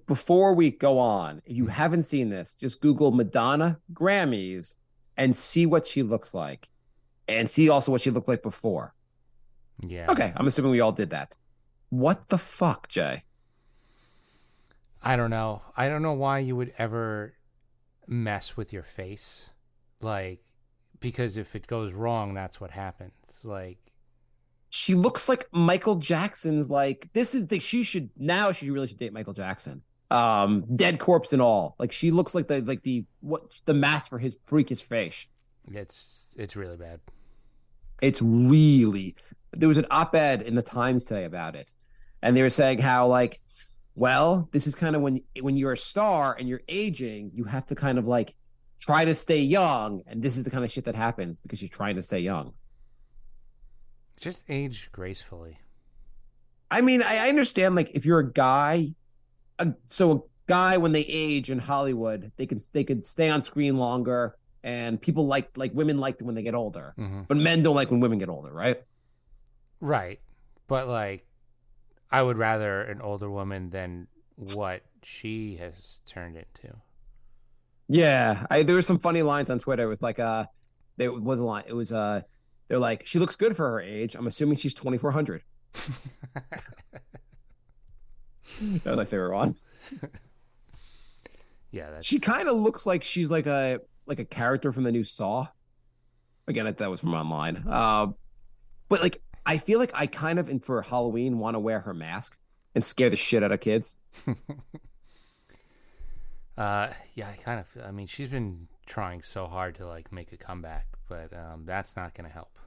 Before we go on, if you haven't seen this, just Google Madonna Grammys and see what she looks like, and see also what she looked like before. Yeah. Okay, I'm assuming we all did that. What the fuck, Jay? I don't know. I don't know why you would ever mess with your face. Like, because if it goes wrong, that's what happens. Like, she looks like Michael Jackson's. Like, this is the she really should date Michael Jackson. Dead corpse and all. Like, she looks like the match for his freakish face. It's really bad. It's really. There was an op-ed in the Times today about it, and they were saying how, like, well, this is kind of when you're a star and you're aging, you have to kind of like try to stay young, and this is the kind of shit that happens because you're trying to stay young. Just age gracefully. I mean, I understand, like, if you're a guy, so a guy, when they age in Hollywood, they could stay on screen longer, and people like women like when they get older, but men don't like when women get older, right? Right, but like, I would rather an older woman than what she has turned into. Yeah, there were some funny lines on Twitter. It was like, there was a line. It was they're like, she looks good for her age. I'm assuming she's 2,400. That was my favorite one. Yeah, she kind of looks like she's like a character from the new Saw. Again, that was from online. But like, I feel like I kind of, for Halloween, want to wear her mask and scare the shit out of kids. Yeah, I mean, she's been trying so hard to like make a comeback, but that's not going to help.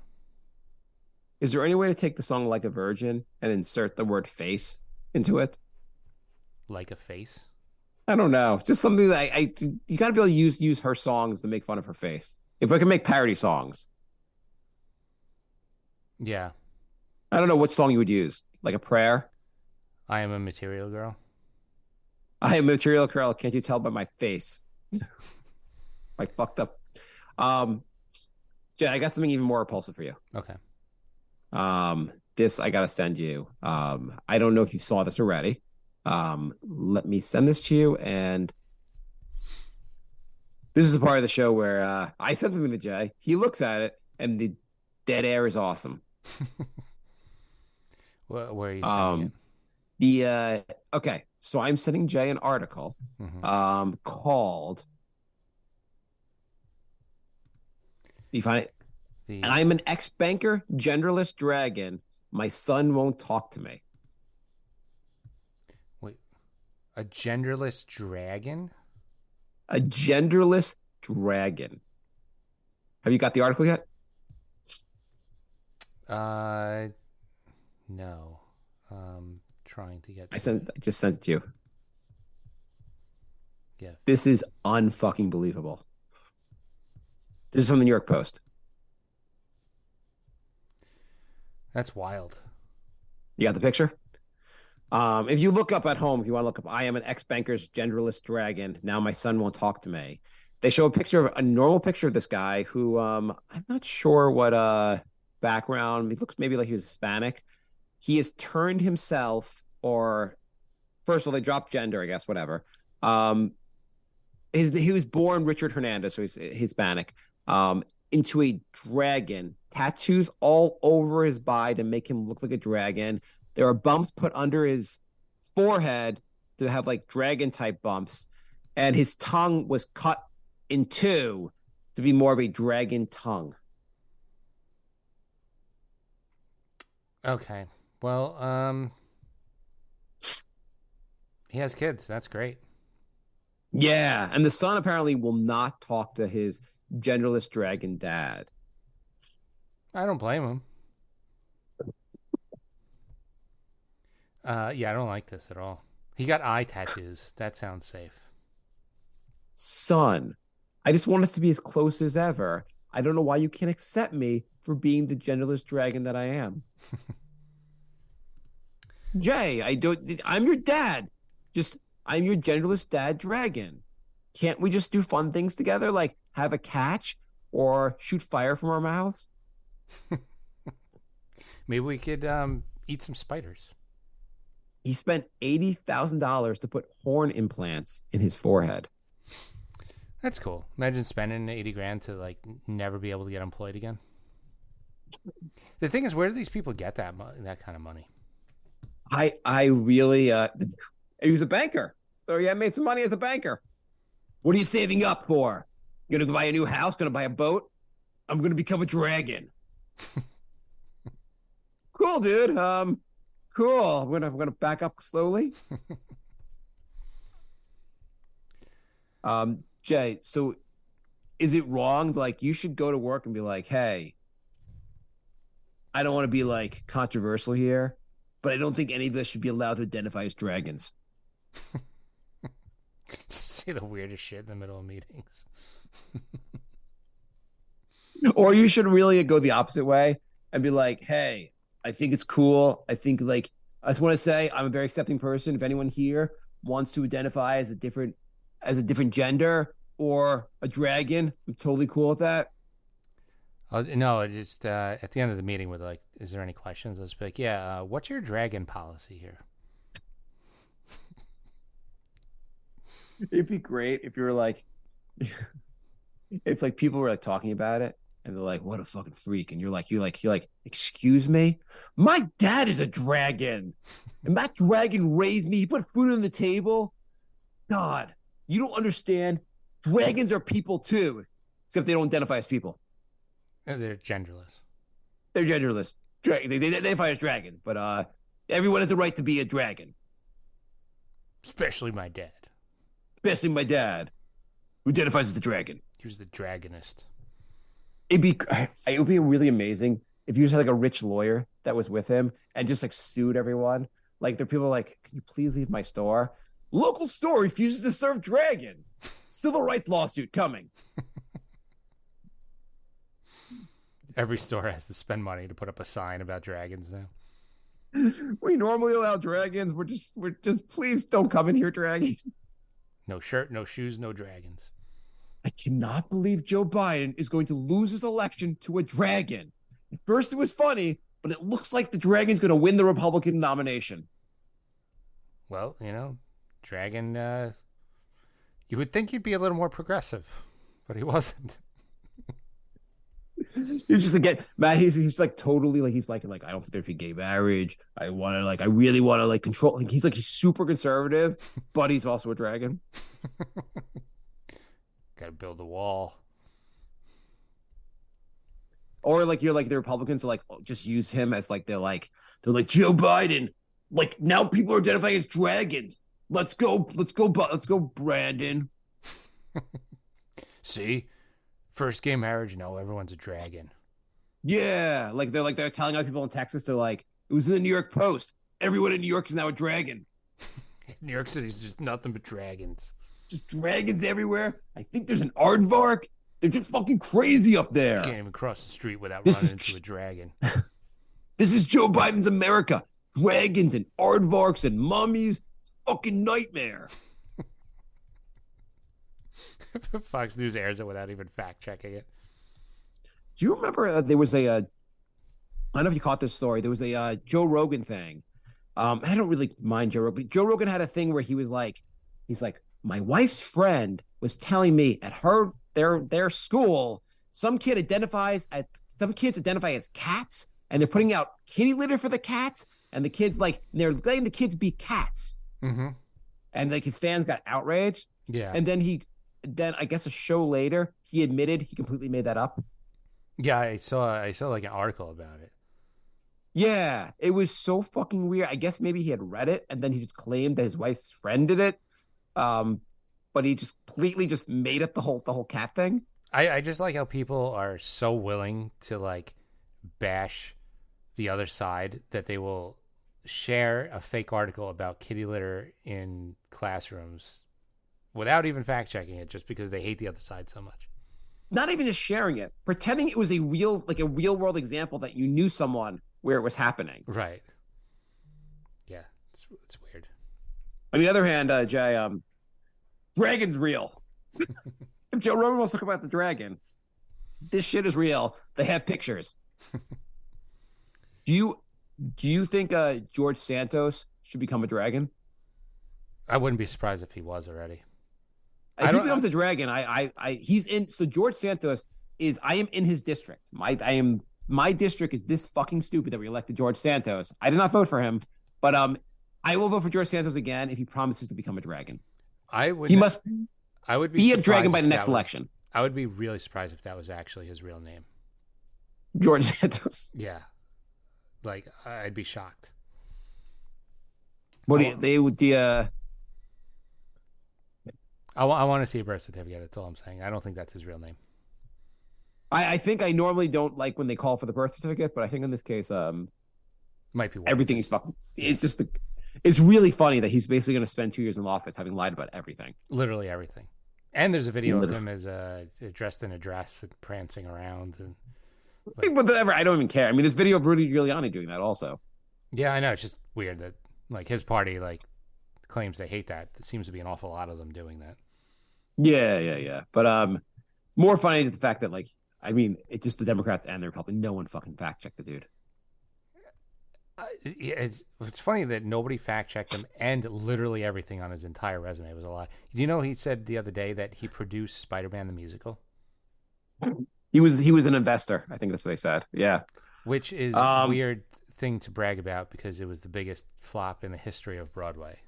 Is there any way to take the song Like a Virgin and insert the word face into it? Like a face? I don't know. Just something that you got to be able to use her songs to make fun of her face. If I can make parody songs. Yeah. I don't know what song you would use. Like a prayer? I am a material girl. I am a material girl. Can't you tell by my face? Like, fucked up. Jay, I got something even more repulsive for you. Okay. This I gotta send you. I don't know if you saw this already. Let me send this to you, and this is the part of the show where I sent something to Jay. He looks at it, and the dead air is awesome. Where are you sending it? Okay, so I'm sending Jay an article called, you find it? I'm an ex-banker, genderless dragon. My son won't talk to me. Wait, a genderless dragon? A genderless dragon. Have you got the article yet? No. Trying to get. I just sent it to you. Yeah. This is unfucking believable. This is from the New York Post. That's wild. You got the picture? If you look up at home, if you want to look up, I am an ex-banker's genderless dragon. Now my son won't talk to me. They show a normal picture of this guy who I'm not sure what background. He looks maybe like he was Hispanic. He has turned himself, or first of all, they dropped gender, I guess, whatever. He was born Richard Hernandez, so he's Hispanic, into a dragon. Tattoos all over his body to make him look like a dragon. There are bumps put under his forehead to have like dragon type bumps, and his tongue was cut in two to be more of a dragon tongue. Okay. Well, he has kids. That's great. Yeah, and the son apparently will not talk to his genderless dragon dad. I don't blame him. Yeah, I don't like this at all. He got eye tattoos. That sounds safe. Son, I just want us to be as close as ever. I don't know why you can't accept me for being the genderless dragon that I am. Jay, I'm your dad. I'm your genderless dad dragon. Can't we just do fun things together, like have a catch or shoot fire from our mouths? Maybe we could eat some spiders. He spent $80,000 to put horn implants in his forehead. That's cool. Imagine spending $80,000 to like never be able to get employed again. The thing is, where do these people get that kind of money? I really he was a banker, so yeah, made some money as a banker. What are you saving up for? You gonna buy a new house? Gonna buy a boat? I'm going to become a dragon. Cool, dude. Cool. I'm gonna back up slowly. Jay, so is it wrong? Like, you should go to work and be like, hey, I don't want to be like controversial here, but I don't think any of us should be allowed to identify as dragons. Say the weirdest shit in the middle of meetings. Or you should really go the opposite way and be like, hey, I think it's cool. I think, like, I just want to say I'm a very accepting person. If anyone here wants to identify as a different gender or a dragon, I'm totally cool with that. No, just at the end of the meeting, with like, is there any questions? Let's be like, yeah, what's your dragon policy here? It'd be great if you were like, it's like people were like talking about it and they're like, what a fucking freak. And you're like, excuse me? My dad is a dragon. And that dragon raised me. He put food on the table. God, you don't understand. Dragons are people too, except they don't identify as people. They're genderless. They're genderless. They identify as dragons, but everyone has the right to be a dragon. Especially my dad. Especially my dad, who identifies as the dragon. He was the dragonist. It would be really amazing if you just had like a rich lawyer that was with him and just like sued everyone. Like, there are people like, can you please leave my store? Local store refuses to serve dragon. Civil rights lawsuit coming. Every store has to spend money to put up a sign about dragons now. We normally allow dragons. We're just please don't come in here, dragon. No shirt, no shoes, no dragons. I cannot believe Joe Biden is going to lose his election to a dragon. At first it was funny, but it looks like the dragon's going to win the Republican nomination. Well, dragon, you would think he'd be a little more progressive, but he wasn't. He's just again, Matt. He's like totally like, he's like I don't think there'd be gay marriage. I really want to like control. Like, he's super conservative, but he's also a dragon. Got to build a wall. Or like, you're like, the Republicans are like, oh, just use him as like, they're like Joe Biden. Like, now people are identifying as dragons. Let's go, Brandon. See. First gay marriage, no, everyone's a dragon. Yeah, they're telling other people in Texas, they're like, it was in the New York Post. Everyone in New York is now a dragon. New York City's just nothing but dragons. Just dragons everywhere. I think there's an aardvark. They're just fucking crazy up there. You can't even cross the street without running into a dragon. This is Joe Biden's America. Dragons and aardvarks and mummies. It's a fucking nightmare. Fox News airs it without even fact checking it. Do you remember there was I don't know if you caught this story. There was a Joe Rogan thing. I don't really mind Joe Rogan. Joe Rogan had a thing where he's like, my wife's friend was telling me at their school, some kids identify as cats, and they're putting out kitty litter for the cats, and the kids they're letting the kids be cats. Mm-hmm. And like, his fans got outraged. Yeah. And then I guess a show later, he admitted he completely made that up. Yeah, I saw like an article about it. Yeah, it was so fucking weird. I guess maybe he had read it and then he just claimed that his wife's friend did it. But he just completely just made up the whole cat thing. I just like how people are so willing to like bash the other side that they will share a fake article about kitty litter in classrooms without even fact checking it, just because they hate the other side so much. Not even just sharing it, pretending it was a real world example that you knew someone where it was happening. Right. Yeah, it's weird. On the other hand, Jay, dragon's real. If Joe Rogan wants to talk about the dragon, this shit is real. They have pictures. Do you think George Santos should become a dragon? I wouldn't be surprised if he was already. If he becomes a dragon, he's in. So George Santos is. I am in his district. My district is this fucking stupid that we elected George Santos. I did not vote for him, but I will vote for George Santos again if he promises to become a dragon. I would be a dragon by the next election. I would be really surprised if that was actually his real name. George Santos. Yeah. Like, I'd be shocked. What do you, they would the I want to see a birth certificate. That's all I'm saying. I don't think that's his real name. I think I normally don't like when they call for the birth certificate, but I think in this case, Might be everything he's fucking. It's just it's really funny that he's basically going to spend 2 years in office having lied about everything. Literally everything. And there's a video of him as dressed in a dress and prancing around. And Whatever, I don't even care. I mean, there's video of Rudy Giuliani doing that also. yeah, I know. It's just weird that like his party like claims they hate that. There seems to be an awful lot of them doing that. Yeah. But more funny is the fact that like, I mean, it's just the Democrats and the Republicans. No one fucking fact checked the dude. It's funny that nobody fact checked him, and literally everything on his entire resume was a lie. Do you know he said the other day that he produced Spider-Man the musical? He was an investor. I think that's what they said. Yeah, which is a weird thing to brag about because it was the biggest flop in the history of Broadway.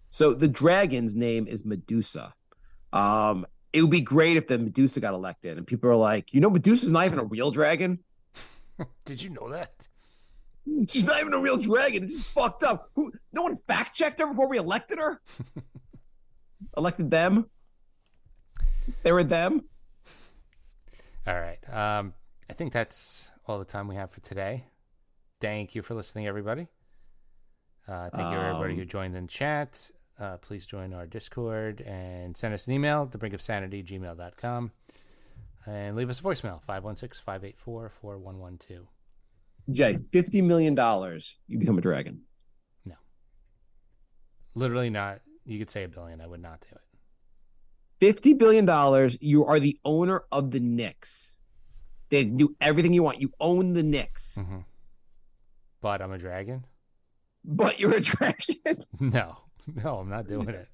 So the dragon's name is Medusa. It would be great if the Medusa got elected, and people are like, Medusa's not even a real dragon. Did you know that? She's not even a real dragon. This is fucked up. No one fact checked her before we elected her. Elected them. They were them. All right. I think that's all the time we have for today. Thank you for listening, everybody. Thank you, everybody who joined in chat. Please join our Discord and send us an email, thebrinkofsanity@gmail.com. And leave us a voicemail, 516-584-4112. Jay, $50 million, you become a dragon. No. Literally not. You could say $1 billion. I would not do it. $50 billion, you are the owner of the Knicks. They do everything you want. You own the Knicks. Mm-hmm. But I'm a dragon? But you're a dragon? No, I'm not doing it.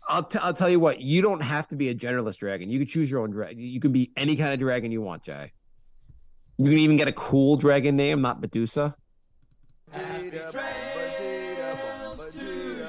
I'll tell you what, you don't have to be a genderless dragon. You can choose your own dragon. You can be any kind of dragon you want, Jay. You can even get a cool dragon name, not Medusa. Happy trails to